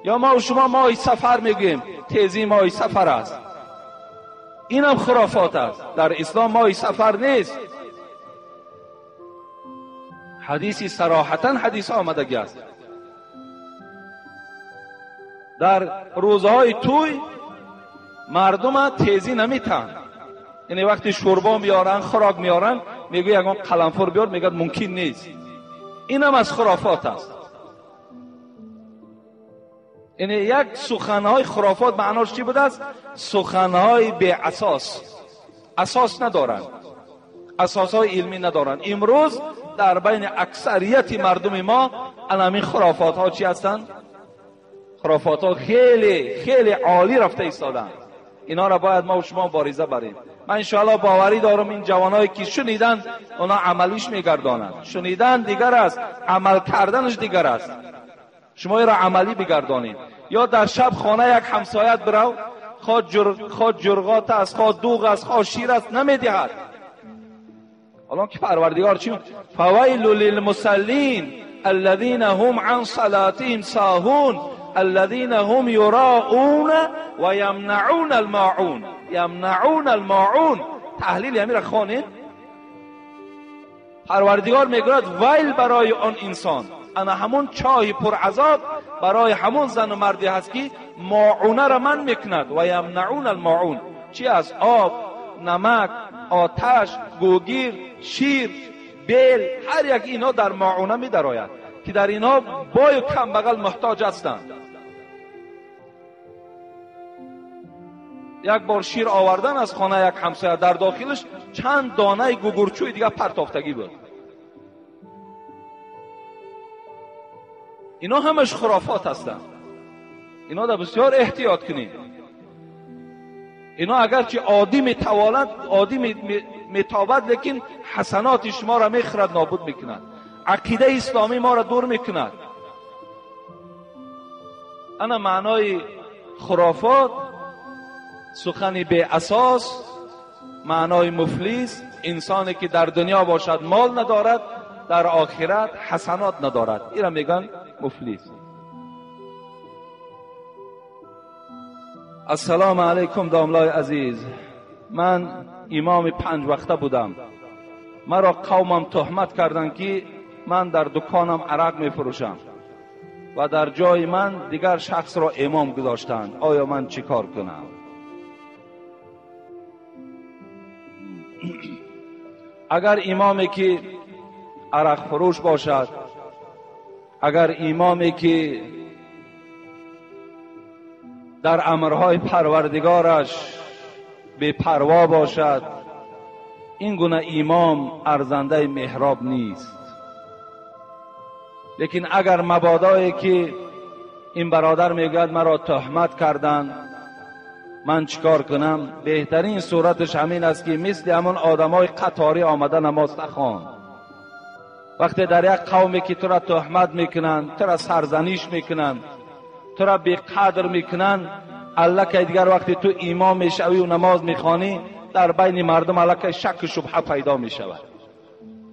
یا ما و شما ماه سفر میگیم، تیزی ماه سفر است، اینم خرافات است. در اسلام ماه سفر نیست. حدیثی صراحتا حدیث آمدگی است. در روزهای توی مردم تیزی نمیتن، یعنی وقتی شوربا میارن خوراک میارن میگه یکم قلنفر بیار، میگه ممکن نیست. اینم از خرافات است. یعنی یک سخنهای خرافات معناش چی بود است؟ سخنهای بی اساس، اساس ندارن، اساسهای علمی ندارن. امروز در بین اکثریت مردم ما همین خرافات ها چی هستند؟ خرافات ها خیلی خیلی عالی رفته ایستادن. اینا را باید ما و شما باریزه بریم. من انشاءالله باوری دارم این جوانایی که شنیدن اونا عملیش میگردانند. شنیدن دیگر است، عمل کردنش دیگر است. شما را عملی بگردانید. یا در شب خانه یک همسایت برو، خود جرغات است، خود دوغ است، خود شیر است نمیدهد. الان که پروردگار چی؟ فویل للمصلین الذين هم عن صلاتهم ساهون الذين هم يراؤون و یمنعون الماعون. یمنعون الماعون تحلیل امیر خانه پروردگار میگوید ویل برای آن انسان، انا همون چای پر عذاب برای همون زن و مردی هست که ماعونه را من میکند. و یمنعون الماعون چی از آب، نمک، آتش، گوگیر، شیر، بیل، هر یک اینا در ماعونه می درآید که در اینا بای و کم بغل محتاج هستند. یک بار شیر آوردن از خانه یک همسایه، در داخلش چند دانه گوگرچوی دیگه پرتافتگی بود. اینا همش خرافات هستند. اینا در بسیار احتیاط کنید. اینا اگرچه عادی میتواند، عادی میتابد، لیکن حسنات شما را میخرد، نابود میکند، عقیده اسلامی ما را دور میکند. انا معنای خرافات سخنی بی اساس، معنای مفلیس انسانی که در دنیا باشد مال ندارد، در آخرت حسنات ندارد، اینا میگن مفلیس. السلام علیکم داملای عزیز. من امام 5 وقته بودم. مرا قومم تهمت کردند که من در دکانم عرق می فروشم و در جای من دیگر شخص را امام گذاشتند. آیا من چی کار کنم؟ اگر امامی که عرق فروش باشد، اگر امامی که در امرهای پروردگارش بے پروا باشد، این گونه امام ارزنده محراب نیست. لیکن اگر مبادایی که این برادر میگوید مرا تهمت کردند، من چیکار کنم؟ بهترین صورتش همین است که مثل همون آدمای قطاری آمده نماز نخوان. وقتی در یک قومی که تو را تهمت میکنند، تو را سرزنش میکنند، تو را بی قدر میکنن، الله که دیگر وقتی تو امام میشوی و نماز میخوانی، در بین مردم الله که شک و شبهه پیدا میشود.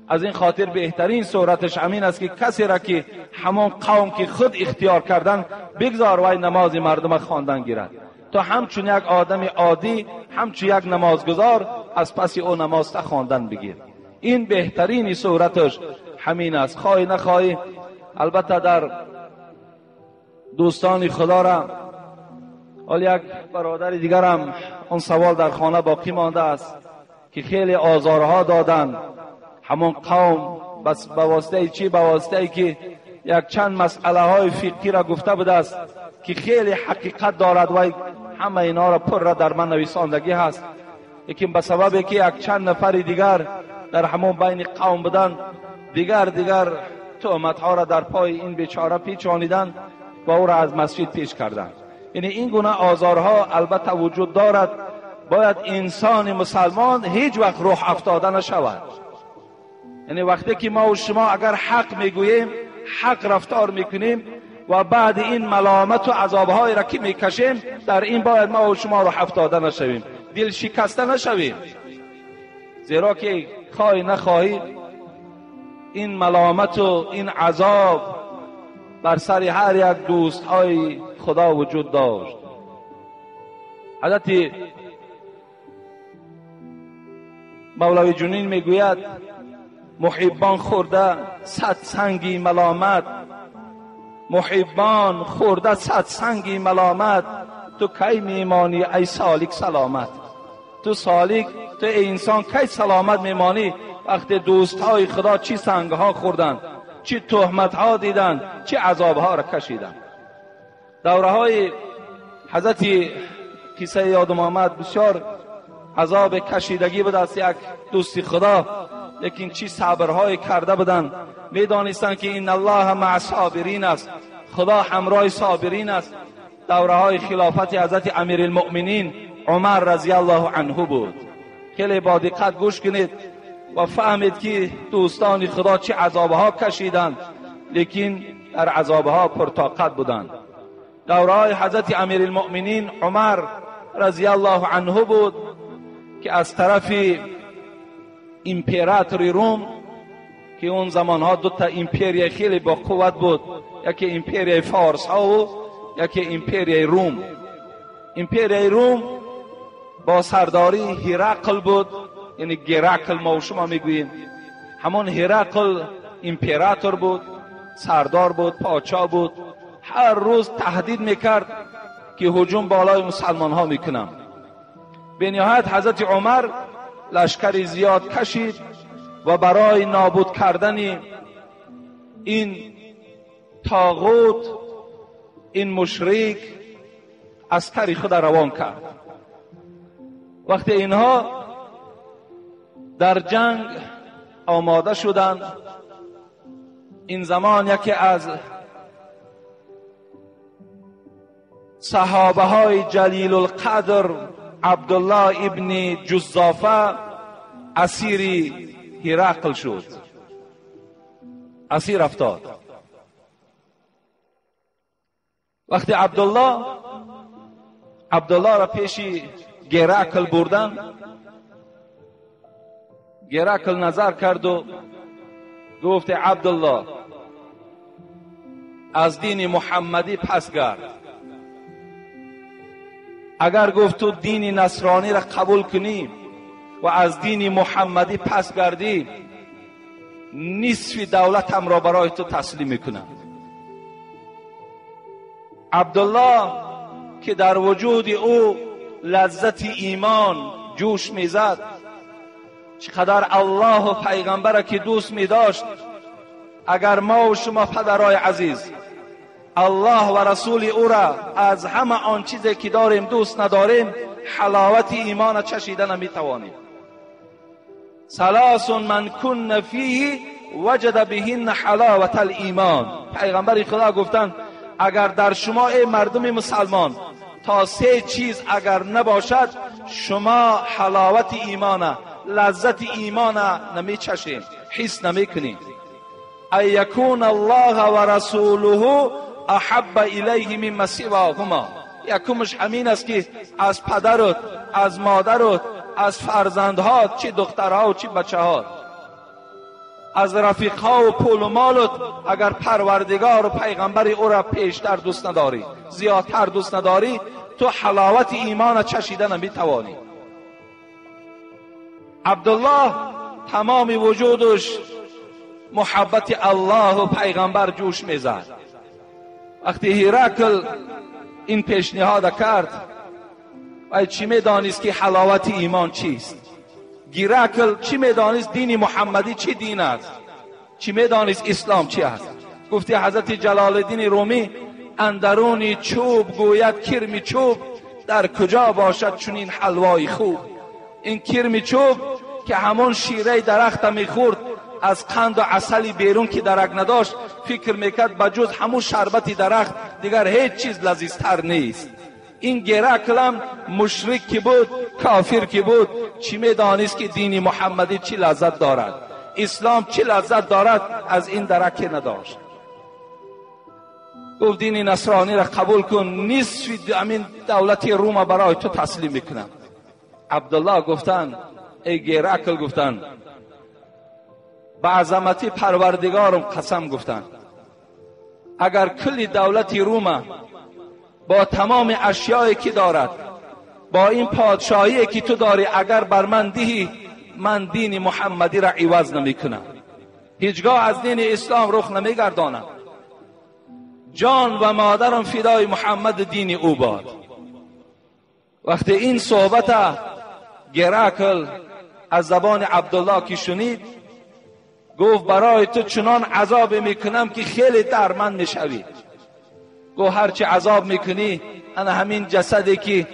از این خاطر بهترین صورتش همین است که کسی را که همان قوم که خود اختیار کردن بگذار وای نماز مردم خواندن گیرد، تو همچون یک آدم عادی، همچون یک نمازگزار از پس او نماز خواندن بگیر. این بهترین صورتش همین است. خواهی نخواهی. البته در دوستان خدا را حال یک برادر دیگر هم اون سوال در خانه باقی مانده است که خیلی آزارها دادن همون قوم، بس به واسطه چی؟ به واسطه که یک چند مسئله های فقهی را گفته بوده است که خیلی حقیقت دارد و همه اینا را پر را در من نویساندگی هست، لیکن به سبب که یک چند نفر دیگر در همون بین قوم بودن دیگر تهمت ها را در پای این بیچاره پیچانیدن و او را از مسجد پیش کردند. یعنی این گونه آزارها البته وجود دارد. باید انسان مسلمان هیچ وقت روح افتاده نشود. یعنی وقتی که ما و شما اگر حق میگوییم، حق رفتار میکنیم و بعد این ملامت و عذابهای را که میکشیم، در این باید ما و شما روح افتاده نشویم، دل شکسته نشویم، زیرا که خواهی نخواهی این ملامت و این عذاب بر سر هر یک دوست های خدا وجود داشت. حضرت مولوی جنین میگوید محبان خورده صد سنگی ملامت، محبان خورده صد سنگی ملامت، تو کی میمانی ای سالک سلامت؟ تو سالک، تو ای انسان کی سلامت میمانی وقتی دوست های خدا چی سنگ ها خوردن، چی تهمت ها دیدن، چی عذاب ها را کشیدن. دوره های حضرت قصه یادم آمد بسیار عذاب کشیدگی بود از یک دوست خدا، لیکن چی صبرهای کرده بودن. میدانستند که این الله مع صابرین است، خدا همراه صابرین است. دوره های خلافت حضرت امیر المؤمنین عمر رضی الله عنه بود. خیلی با دقت گوش کنید و فهمید که دوستان خدا چه عذابها کشیدند، لیکن در عذابها پرطاقت بودند. دوره های حضرت امیر المؤمنین عمر رضی الله عنه بود که از طرف امپراتوری روم، که اون زمانها دو تا امپریه خیلی با قوت بود، یکی امپریه فارس ها و یکی امپریه روم. امپریه روم با سرداری هرقل بود، یعنی گرقل ما و شما میگوییم. همون هرقل امپراتور بود، سردار بود، پادشاه بود. هر روز تهدید میکرد که هجوم بالای مسلمان ها میکنم. به نهایت حضرت عمر لشکری زیاد کشید و برای نابود کردن این طاغوت، این مشرک، عسکر خود روان کرد. وقتی اینها در جنگ آماده شدند، این زمان یکی از صحابه های جلیل القدر عبدالله ابن جزافه اسیر هرقل شد، اسیر افتاد. وقتی عبدالله را پیش گرقل بردن، گرقل نظر کرد و گفت عبدالله از دین محمدی پس گرد. اگر گفت تو دین نصرانی را قبول کنی و از دین محمدی پس گردی، نصف دولتم را برای تو تسلیم میکنم. عبدالله که در وجود او لذت ایمان جوش میزد، چقدر الله و پیغمبر که دوست میداشت. اگر ما و شما پدرای عزیز الله و رسول او را از همه آن چیزی که داریم دوست نداریم، حلاوت ایمان چشیدن نمیتوانیم. ثلاث من کن فیه وجد بهن حلاوت الایمان. پیغمبر خدا گفتند اگر در شما ای مردم مسلمان تا سه چیز اگر نباشد، شما حلاوت ایمان، لذت ایمان نمیچشید، حس نمیکنید. ای یکون الله و رسوله احب الیه مما سواهما. یکمش همین است که از پدرت، از مادرت، از فرزندها، چه دخترها و چه بچه‌ها، از رفیقها و پول و مالت اگر پروردگار و پیغمبر او را پیشتر دوست نداری، زیادتر دوست نداری، تو حلاوت ایمان چشیدن نمیتوانی. عبدالله تمام وجودش محبت الله و پیغمبر جوش میزد. وقتی هرقل این پیشنهاد کرد، و چی میدانست که حلاوت ایمان چیست؟ هرقل چی میدانست دین محمدی چی دین است؟ چی میدانست اسلام چی است؟ گفتی حضرت جلال الدین رومی اندرون چوب گوید کرم چوب در کجا باشد چنین حلوای خوب. این کرم چوب که همون شیره درخت میخورد، از قند و عسلی بیرون که درک نداشت، فکر میکرد بجز همون شربت درخت دیگر هیچ چیز لذیذتر نیست. این هرقل هم مشرک که بود، کافر که بود، چی میدانست که دین محمدی چی لذت دارد، اسلام چی لذت دارد، از این درک نداشت. گفت دین نصرانی را قبول کن، نصف همین دولت روم برای تو تسلیم میکنم. عبدالله گفتن، ای هرقل گفتن، به عظمت پروردگارم قسم گفتن، اگر کل دولت روم با تمام اشیایی که دارد، با این پادشاهی که تو داری، اگر بر من دهی، من دین محمدی را عوض نمی کنم، هیچگاه از دین اسلام رخ نمی گردانم. جان و مادرم فدای محمد دین او باد. وقتی این صحبت هرقل از زبان عبدالله که شنید، گفت برای تو چنان عذاب میکنم که خیلی درمند میشوی. گفت هرچی عذاب میکنی، انا همین جسدی که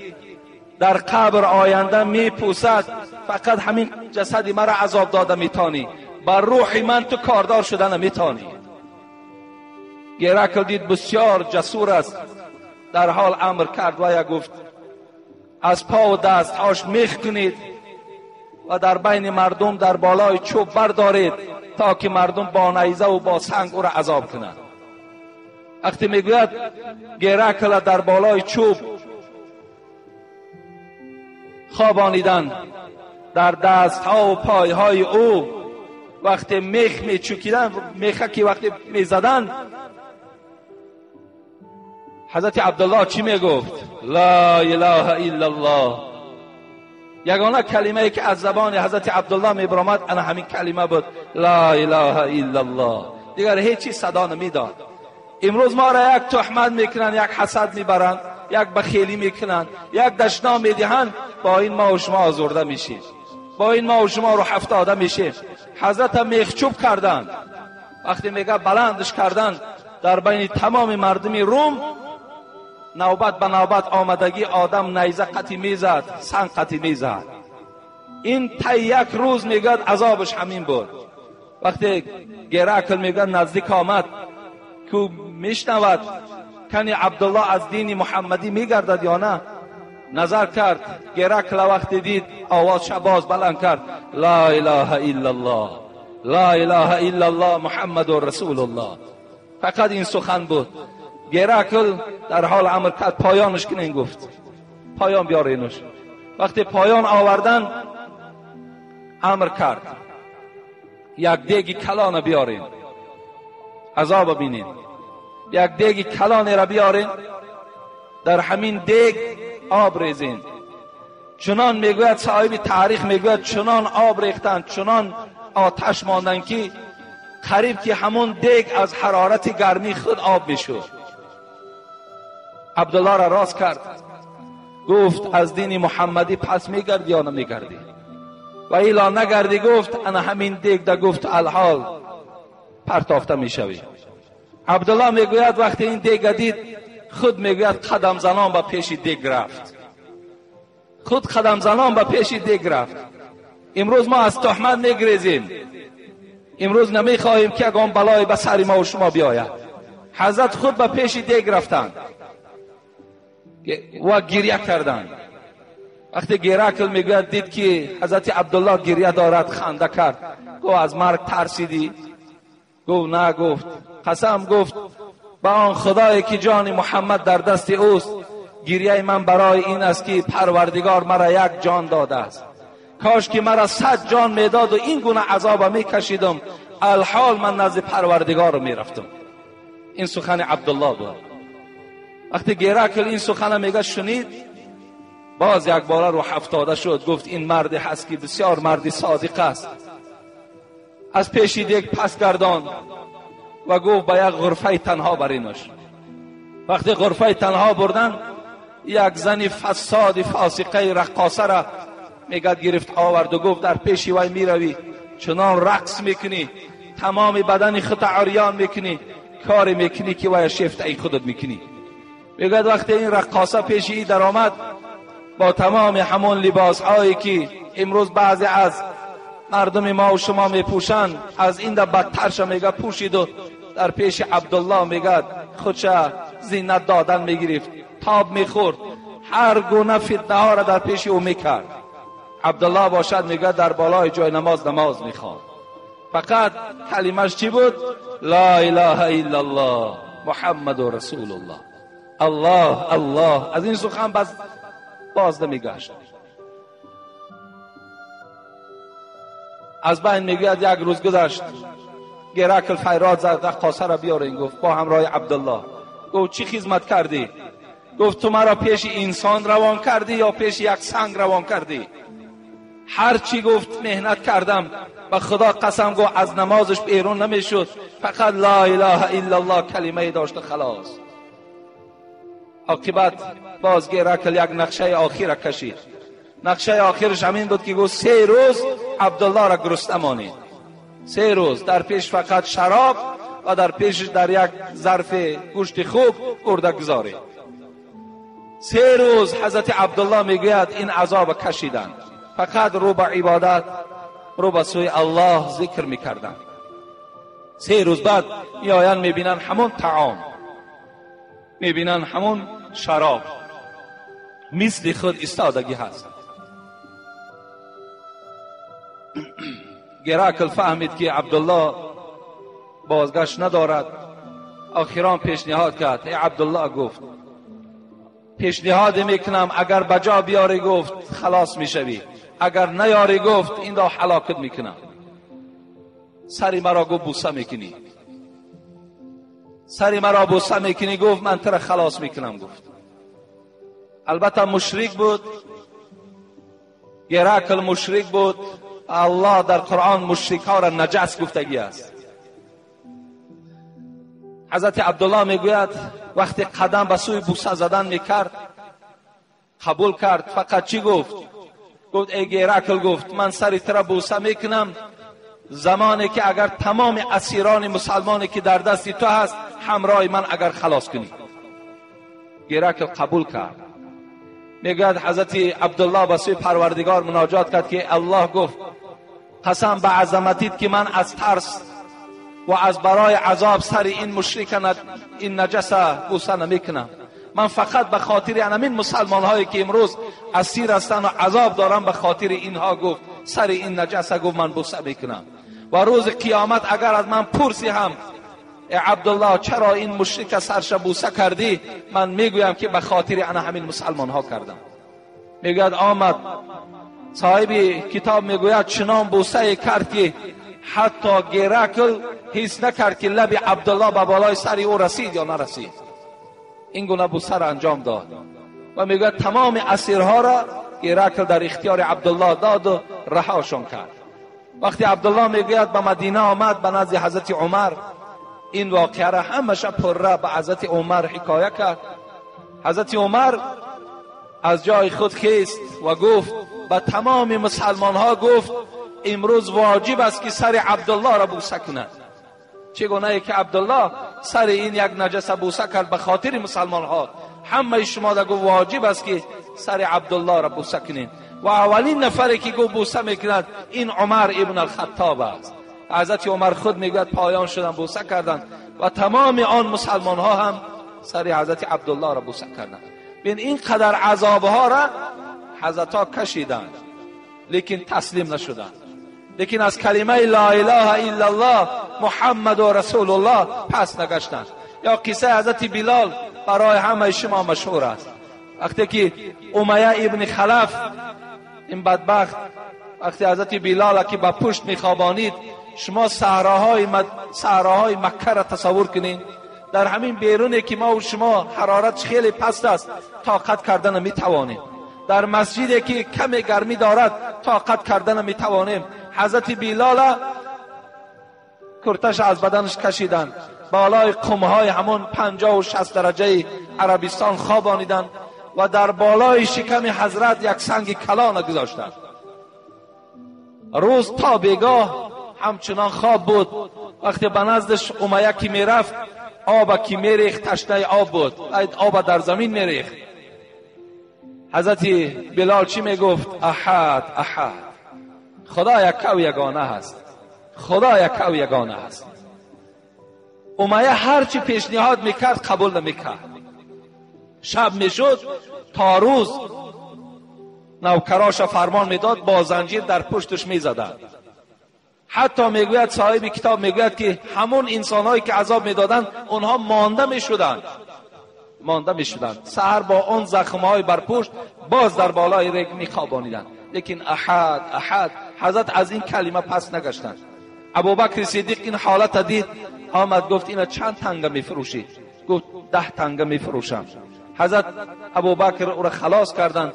در قبر آینده میپوسد، فقط همین جسدی مرا عذاب داده میتانی، بر روح من تو کاردار شدن نمیتانی. هرقل دید بسیار جسور است، در حال امر کرد و گفت از پا و دستهاش میخ کنید و در بین مردم در بالای چوب بردارید تا که مردم با نیزه و با سنگ او را عذاب کنند. وقتی میگوید هرقل در بالای چوب خوابانیدن، در دستها و پایهای او وقتی میخ میچکیدن، میخه که وقتی میزدن، حضرت عبدالله چی میگفت؟ لا اله الا الله. یگانه کلمه که از زبان حضرت عبدالله میبرامد انا همین کلمه بود، لا اله الا الله. دیگر هیچی صدا نمیداد. امروز ما را یک تهمت میکنن، یک حسد میبرند، یک بخیلی میکنن، یک دشنام میدهند، با این ما و شما آزرده میشیم، با این ما و شما رو افتاده میشیم. حضرت میخچوب کردند، وقتی میگه بلندش کردند در بین تمام مردم روم، نوبت به نوبت آمدگی آدم نیزه قطی میزد، سنگ قطی میزد. این تا یک روز میگد عذابش همین بود. وقتی هرقل میگد نزدیک آمد که میشنود کنی عبدالله از دین محمدی میگردد یا نه، نظر کرد. هرقل وقتی دید آواز باز بلند کرد، لا اله الا الله، لا اله الا الله محمد رسول الله. فقط این سخن بود. هرقل در حال امر کرد پایانش کنین، گفت پایان بیارینش. وقتی پایان آوردن امر کرد یک دیگ کلان بیارین، عذاب بینین. یک دیگ کلان را بیارین، در همین دیگ آب ریزین. چنان میگوید صاحب تاریخ میگوید چنان آب ریختن، چنان آتش ماندن که قریب که همون دیگ از حرارت گرمی خود آب میشد. عبدالله را راست کرد، گفت از دین محمدی پس میگردی یا نمیگردی؟ و ایلا نگردی، گفت انا همین دیگ دا گفت الحال پرتافته میشوی. عبدالله میگوید وقتی این دیگ دید، خود میگوید قدم زنان به پیش دیگ رفت، خود قدم زنان به پیش دیگ رفت. امروز ما از تهمت میگریزیم، امروز نمیخواهیم که اگه بلای به سر ما و شما بیاید. حضرت خود به پیش دیگ رفتند و گریه کردند. وقتی هرقل میگوید دید که حضرت عبدالله گریه دارد، خنده کرد. گفت از مرگ ترسیدی؟ گفت نه. گفت قسم گفت با آن خدایی که جان محمد در دست اوست، گریه من برای این است که پروردگار مرا یک جان داده است. کاش که مرا 100 جان میداد و این گونه عذاب میکشیدم الحال من نزد پروردگار رو میرفتم. این سخن عبدالله بود. وقتی گیراکل این سخن میگه شنید، باز یک بار رو افتاده شد. گفت این مردی هست که بسیار مردی صادق است. از پیش دیگ پس گردان و گفت به یک غرفه تنها برینش. وقتی غرفه تنها بردن، یک زن فساد فاسقه رقاصه را میگه گرفت آورد و گفت در پیش وی میروی، چنان رقص میکنی، تمام بدن خود عریان میکنی، کاری میکنی که وی شیفته خودت میکنی. میگه وقتی این رقاصه پیش ای در آمد، با تمام همون لباس هایی که امروز بعضی از مردم ما و شما میپوشند، از این در بدترش میگه پوشید و در پیش عبدالله میگه خودش زینت دادن میگرفت، تاب میخورد، هر گونه فتنه ها را در پیش او میکرد. عبدالله باشد میگه در بالای جای نماز میخواند. فقط کلمش چی بود؟ لا اله الا الله محمد رسول الله. الله الله. از این سخن باز نمیگشت. از بین میگوید یک روز گذشت، گیراکل فریاد زد رقاصه را بیارین. گفت با همراه عبدالله. گفت چی خدمت کردی؟ گفت تو مرا پیش انسان روان کردی یا پیش یک سنگ روان کردی؟ هر چی گفت مهنت کردم، به خدا قسم گفت از نمازش بیرون نمیشد، فقط لا اله الا الله کلمه داشت خلاص. عاقبت باز گیراکل یک نقشه آخر کشید. نقشه آخرش همین بود که گفت 3 روز عبدالله را گرسنه مانید. 3 روز در پیش فقط شراب و در پیش در یک ظرف گوشت خوب گرده گذارید. 3 روز حضرت عبدالله میگوید این عذاب کشیدند، فقط رو به عبادت، رو به سوی الله ذکر میکردند. 3 روز بعد میآیند میبینن همون طعام، میبینن همون شراب مثل خود ایستادگی هست. گیراکل فهمید که عبدالله بازگشت ندارد. آخران پیشنهاد کرد. ای عبدالله، گفت پیشنهاد میکنم اگر بجا بیاری گفت خلاص میشوی، اگر نیاری گفت این را هلاکت میکنم. سری مرا گفت بوسه میکنی، سری مرا بوسه میکنی. گفت من ترا خلاص میکنم. گفت البته مشرک بود، گیراکل مشرک بود. الله در قرآن مشرک ها را نجس گفتگی است. حضرت عبدالله میگوید وقتی قدم به سوی بوسه زدن میکرد قبول کرد. فقط چی گفت؟ گفت ای گیراکل، گفت من سری ترا بوسه میکنم زمانی که اگر تمام اسیران مسلمانی که در دستی تو هست همراه من اگر خلاص کنی. گیراکل قبول کرد. میگوید حضرت عبدالله به سوی پروردگار مناجات کرد که الله گفت قسم به عظمتیت که من از ترس و از برای عذاب سر این مشرک این نجس بوسه نمیکنم. من فقط به خاطر همین مسلمان هایی که امروز اسیر هستند و عذاب دارم به خاطر اینها گفت سر این نجس گفت من بوسه میکنم. و روز قیامت اگر از من پرسی هم ای عبدالله چرا این مشرک سرش بوسه کردی، من میگویم که به خاطر انا همین مسلمان ها کردم. میگوید آمد صاحب کتاب میگوید چنان بوسه کرد که حتی گیراکل حس نکرد که لب عبدالله به بالای سر او رسید یا نرسید. این گونه بوسه را انجام داد و میگوید تمام اسیرها را گیراکل در اختیار عبدالله داد و رهاشون کرد. وقتی عبدالله میگوید به مدینه آمد به نزد حضرت عمر، این واقعه را همشه پره به حضرت عمر حکایه کرد. حضرت عمر از جای خود خیست و گفت به تمام مسلمان ها گفت امروز واجب است که سر عبدالله را بوسه کنند. چگونه ای که عبدالله سر این یک نجس بوسه کرد به خاطر مسلمان ها، همه شما دا گفت واجب است که سر عبدالله را بوسه کنید. و اولین نفری که گفت بوسه میکند این عمر ابن الخطاب است. حضرت عمر خود میگوید پایان شدن بوسه کردند و تمام آن مسلمان ها هم سر حضرت عبدالله را بوسه کردند. بین این قدر عذاب ها را حضرت ها کشیدند لیکن تسلیم نشدند، لیکن از کلمه لا اله الا الله محمد رسول الله پس نگشتند. یا قصه حضرت بلال برای همه شما مشهور است. وقتی که امیه ابن خلف این بدبخت وقتی حضرت بلال که به پشت میخوابانید شما صحراهای مکه را تصور کنین. در همین بیرونه که ما و شما حرارت خیلی پست است، طاقت کردن می توانیم. در مسجدی که کم گرمی دارد طاقت کردن می توانیم. حضرت بلال کرتش از بدنش کشیدن، بالای قمهای همون 50 و 60 درجه عربستان خوابانیدن و در بالای شکم حضرت یک سنگ کلان گذاشتند. روز تا بیگاه همچنان خواب بود. وقتی به نزدش امیه که میرفت، آب که میریخت تشنه آب بود، آب در زمین میریخت. حضرت بلال چی میگفت؟ احد احد، خدا یک و یگانه هست، خدا یک و یگانه هست. امیه هر چی پیشنهاد میکرد قبول نمیکرد. شب میشد تا روز نوکراش فرمان میداد، با زنجیر در پشتش میزدند. حتی میگوید صاحب کتاب میگوید که همون انسانهایی که عذاب میدادند اونها مانده میشدند. سحر با اون زخمهای بر پشت باز در بالای ریگ میخوابانیدند. لیکن احد احد، حضرت از این کلمه پس نگشتند. ابوبکر صدیق این حالت دید، آمد گفت اینا چند تنگه میفروشی؟ گفت 10 تنگه میفروشم. حضرت ابوبکر او را خلاص کردند.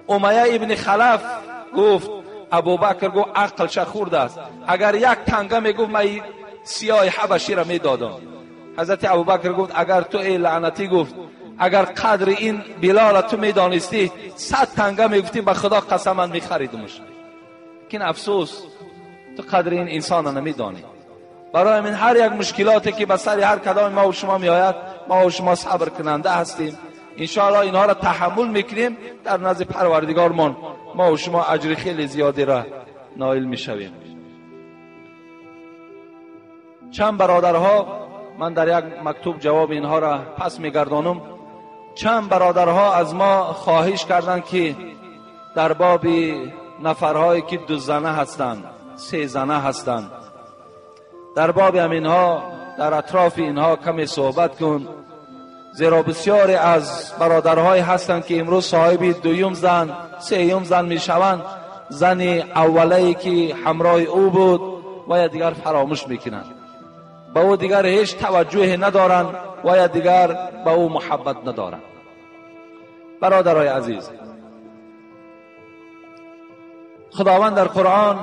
امیه ابن خلف گفت، ابوبکر گفت عقلش خورده است، اگر 1 تنگه میگفت من سیاه حبشی را میدادم. حضرت ابوبکر گفت اگر تو ای لعنتی گفت، اگر قدر این بلال تو میدانستی 100 تنگه میگفتی به خدا قسم من میخریدمش. لیکن افسوس تو قدر این انسان را نمیدانی. برای من هر یک مشکلاتی که به سر هر کدام ما و شما میآید، ما و شما صبر کننده هستیم. انشاءالله اینها را تحمل میکنیم، در نزد پروردگارمان ما و شما اجر خیلی زیادی را نائل میشویم. چند برادرها، من در یک مکتوب جواب اینها را پس میگردانم، چند برادرها از ما خواهش کردند که در باب نفرهایی که 2 زنه هستند، 3 زنه هستند، در باب همینها در اطراف اینها کمی صحبت کن، زیرا بسیاری از برادرهای هستند که امروز صاحب 2م زن 3م زن میشوند، زن اولی که همراه او بود و یا دیگر فراموش میکنند، با او دیگر هیچ توجه ندارند و یا دیگر با او محبت ندارند. برادرای عزیز، خداوند در قرآن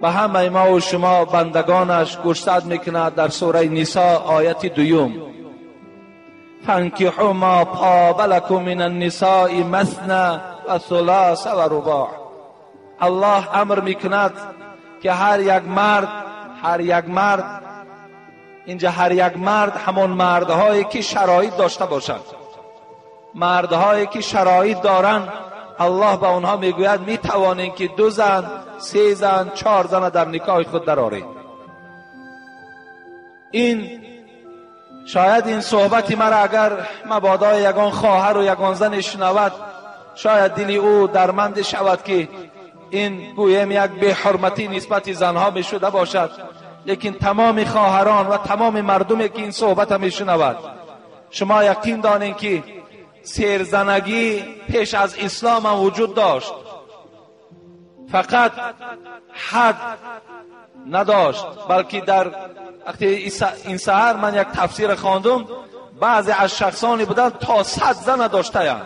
و همه ما و شما بندگانش گوشزد میکند در سوره نساء آیت 2: فانکحوا ما طاب لکم من النساء مثنی و ثلاث و رباع. الله امر میکند که هر یک مرد اینجا هر یک مرد همون مردهایی که شرایط داشته باشند، مردهایی که شرایط دارند، الله به اونها میگوید میتوانید که 2 زن 3 زن 4 زن در نکاح خود درآورید. این شاید این صحبت مرا اگر مبادا یگان خواهر و یگان زن شنود، شاید دلی او درمند شود که این گویم یک بی حرمتی نسبت زنها میشده باشد. لیکن تمام خواهران و تمام مردمی که این صحبت میشنود، شما یقین دانید که سیرزنگی پیش از اسلام هم وجود داشت، فقط حد نداشت. بلکه در وقتی این سحر من یک تفسیر خواندم، بعضی از شخصانی بودن تا 100 زن داشته‌اند،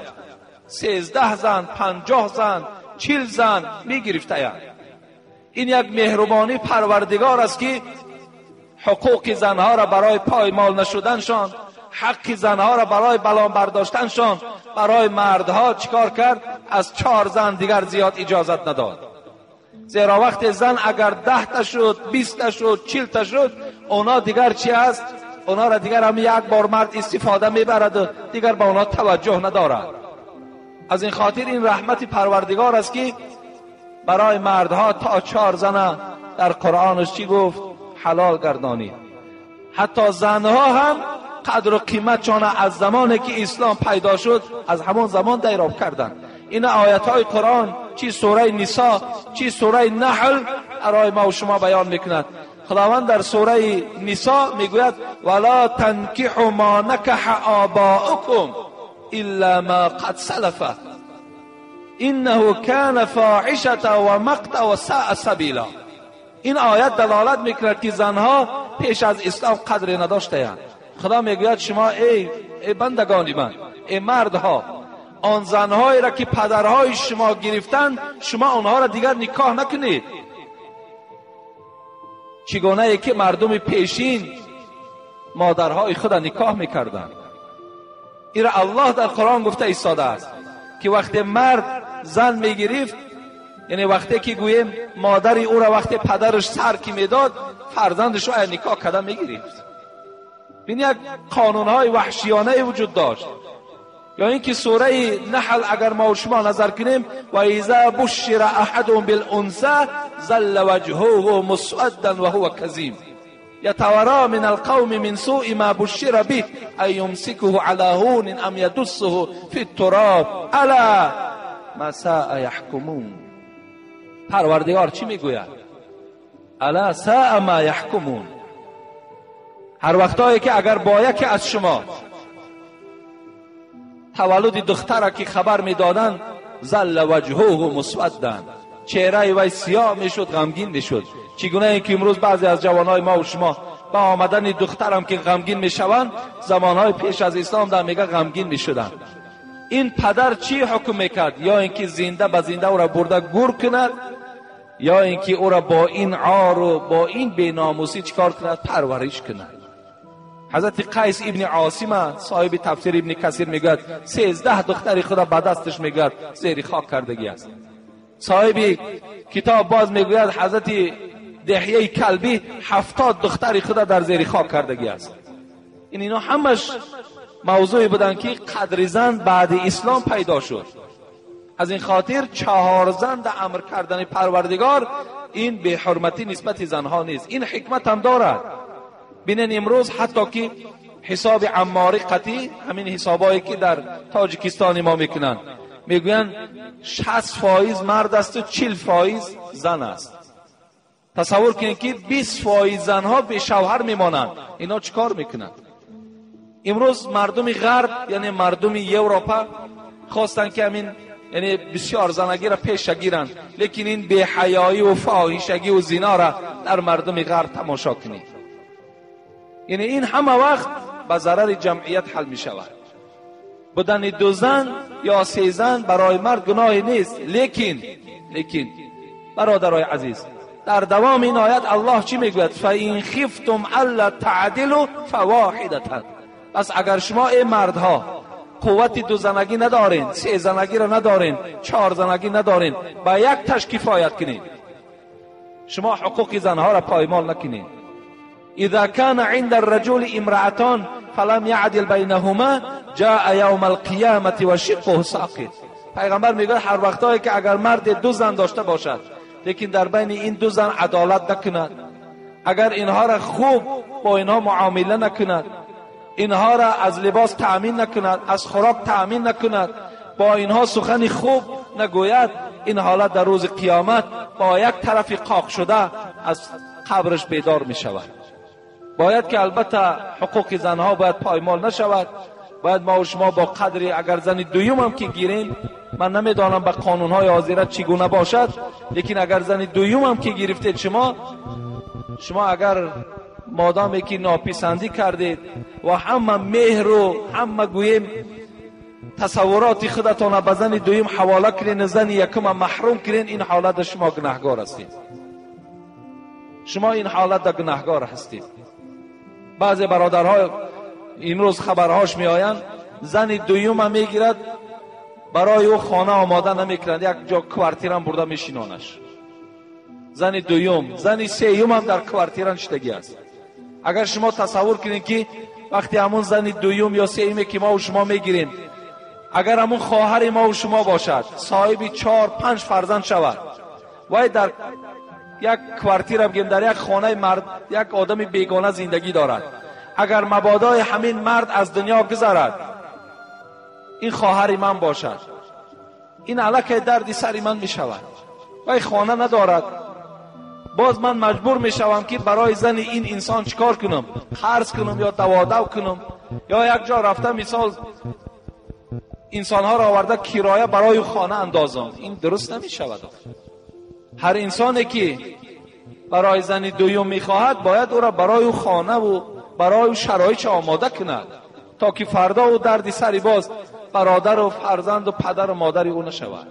13 زن 50 زن 40 زن میگرفته‌اند. این یک مهربانی پروردگار است که حقوق زنها را برای پایمال نشدنشان، حق زنها را برای بلان برداشتنشان برای مردها چیکار کرد؟ از 4 زن دیگر زیاد اجازت نداد. زیرا وقت زن اگر 10 تا شد، 20 تا شد، 40 تا شد، اونا دیگر چی است؟ اونا را دیگر هم یک بار مرد استفاده میبرد و دیگر به اونا توجه ندارد. از این خاطر این رحمت پروردگار است که برای مردها تا 4 زن در قرآنش چی گفت؟ حلال گردانید. حتی زنها هم قدر و قیمتشان از زمانی که اسلام پیدا شد از همون زمان دیراب کردند. این آیت های قرآن، چی سوره نساء چی سوره نحل، برای ما و شما بیان میکند. خداوند در سوره نساء میگوید ولا تنکحوا ما نکح آباؤکم الا ما قد سلف انه كان فاحشه و مقتا و ساء سبیلا. این آیت دلالت میکند که زنها پیش از اسلام قدری نداشتند. خدا میگوید شما ای بندگان من، ای مردها، آن زنهایی را که پدرهای شما گرفتند شما آنها را دیگر نکاح نکنید. چگونه ای که مردم پیشین مادرهای خود نکاح میکردند. این را الله در قرآن گفته ایستاده است که وقتی مرد زن میگرفت، یعنی وقتی که گویم مادری او را وقتی پدرش سر کی میداد فرزندش را نکاح کردن میگرفت. این یک قانونهای وحشیانه وجود داشت. یا اینکه سوره نحل اگر ما و شما نظر کنیم، و اذا بشر احدهم بالانثى ظل وجهه مسودا وهو كظيم يتورى من القوم من سوء ما بشر به ايمسكه على هون ام يدسه في التراب الا ما ساء يحكمون. پروردگار چی میگوید؟ الا ساء ما يحكمون. هر وقتایی که اگر با یکی از شما تولد دختره که خبر میدادن، ظل وجهه مسودا، چهره وی سیاه میشد، غمگین میشد. چگونه این که امروز بعضی از جوانهای ما و شما با آمدن دخترم که غمگین میشوند، زمانهای پیش از اسلام در میگه غمگین میشدند. این پدر چی حکم میکرد؟ یا اینکه زنده به زنده او را برده گور کند، یا اینکه او را با این عار و با این بیناموسی چیکار کند؟ پرورش کند. حضرت قیس ابن عاصم صاحب تفسیر ابن کثیر میگوید 13 دختر خدا به دستش میگوید زیر خاک کردگی است. صاحب کتاب باز میگوید حضرت دحیه کلبی 70 دختر خدا در زیر خاک کردگی است. اینا همش موضوعی بودن که قدر زن بعد اسلام پیدا شد. از این خاطر 4 زن در امر کردن پروردگار این به حرمتی نسبت زنها نیست. این حکمت هم دارد. بینن امروز حتی که حساب عماری قطعی، همین حسابایی که در تاجیکستان ما میکنن، میگوین 60% مرد است و 40% زن است. تصور کنید که 20% زنها به شوهر میمانند. اینا چیکار میکنند؟ امروز مردم غرب یعنی مردم اروپا خواستن که همین یعنی بسیار زنگی را پیش گیرند، لیکن این بی حیایی و فاحشگی و زنا را در مردم غرب تماشا کنید. یعنی این همه وقت به ضرر جمعیت حل می شود. بودن 2 زن یا 3 زن برای مرد گناهی نیست، لیکن برادرای عزیز در دوام این آیت الله چی میگوید؟ فَإِنْ خِفْتُمْ أَلَّا تَعْدِلُوا فَوَاحِدَةً. پس اگر شما ای مردها قوت 2 زنگی ندارین، 3 زنگی را ندارین، 4 زنگی ندارین، با یک تش کفایت کنید. شما حقوق زنها را پایمال نکنید. اذا كان عند الرجل امرأتان فلم يعدل بينهما جاء يوم القيامة وشقه ساقط. پیغمبر میگه هر وقتایی که اگر مرد 2 زن داشته باشد لیکن در بین این 2 زن عدالت نکند، اگر اینها را خوب با اینها معامله نکند، اینها را از لباس تأمین نکند، از خوراک تأمین نکند، با اینها سخن خوب نگوید، این حالت در روز قیامت با یک طرف قاق شده از قبرش بیدار می شود. باید که البته حقوق زنها باید پایمال نشود. باید ما و شما با قدری اگر زن دویم هم که گیریم، من نمیدانم به قانونهای حاضره چگونه باشد، لیکن اگر زن دویم هم که گرفتید شما اگر مادامی که ناپسندی کردید و همه مهر و همه گویم تصورات خودتان به زن دویم حواله کنین، زن یکم محروم کنین، این حالت شما گناهگار هستید. شما این حالت گناهگار هستید. بعضی برادرها امروز خبرهاش می آیند زن دویم هم میگیرد، برای او خانه آماده نمیکنند، یک جا کوارتیرم برده میشینانش. زن دویم، زن سیوم هم در کوارتیران شدگی است. اگر شما تصور کنید که وقتی همون زن دویم یا سیومی که ما و شما میگیریم، اگر همون خواهر ما و شما باشد، صاحب 4-5 فرزند شود، و در یک کوارتیر بگیم در یک خانه مرد یک آدم بیگانه زندگی دارد، اگر مبادای همین مرد از دنیا گذرد، این خواهر من باشد، این علاقه دردی سری من می شود و خانه ندارد، باز من مجبور می شوم که برای زن این انسان چیکار کنم؟ خرج کنم یا تواضع کنم یا یک جا رفتم مثال انسانها را آورده کرایه برای خانه اندازم. این درست نمی شود. هر انسانی که برای زن دوم میخواهد باید او را برای او خانه و برای او شرایط آماده کند تا که فردا او دردی سری باز برادر و فرزند و پدر و مادر او نشود.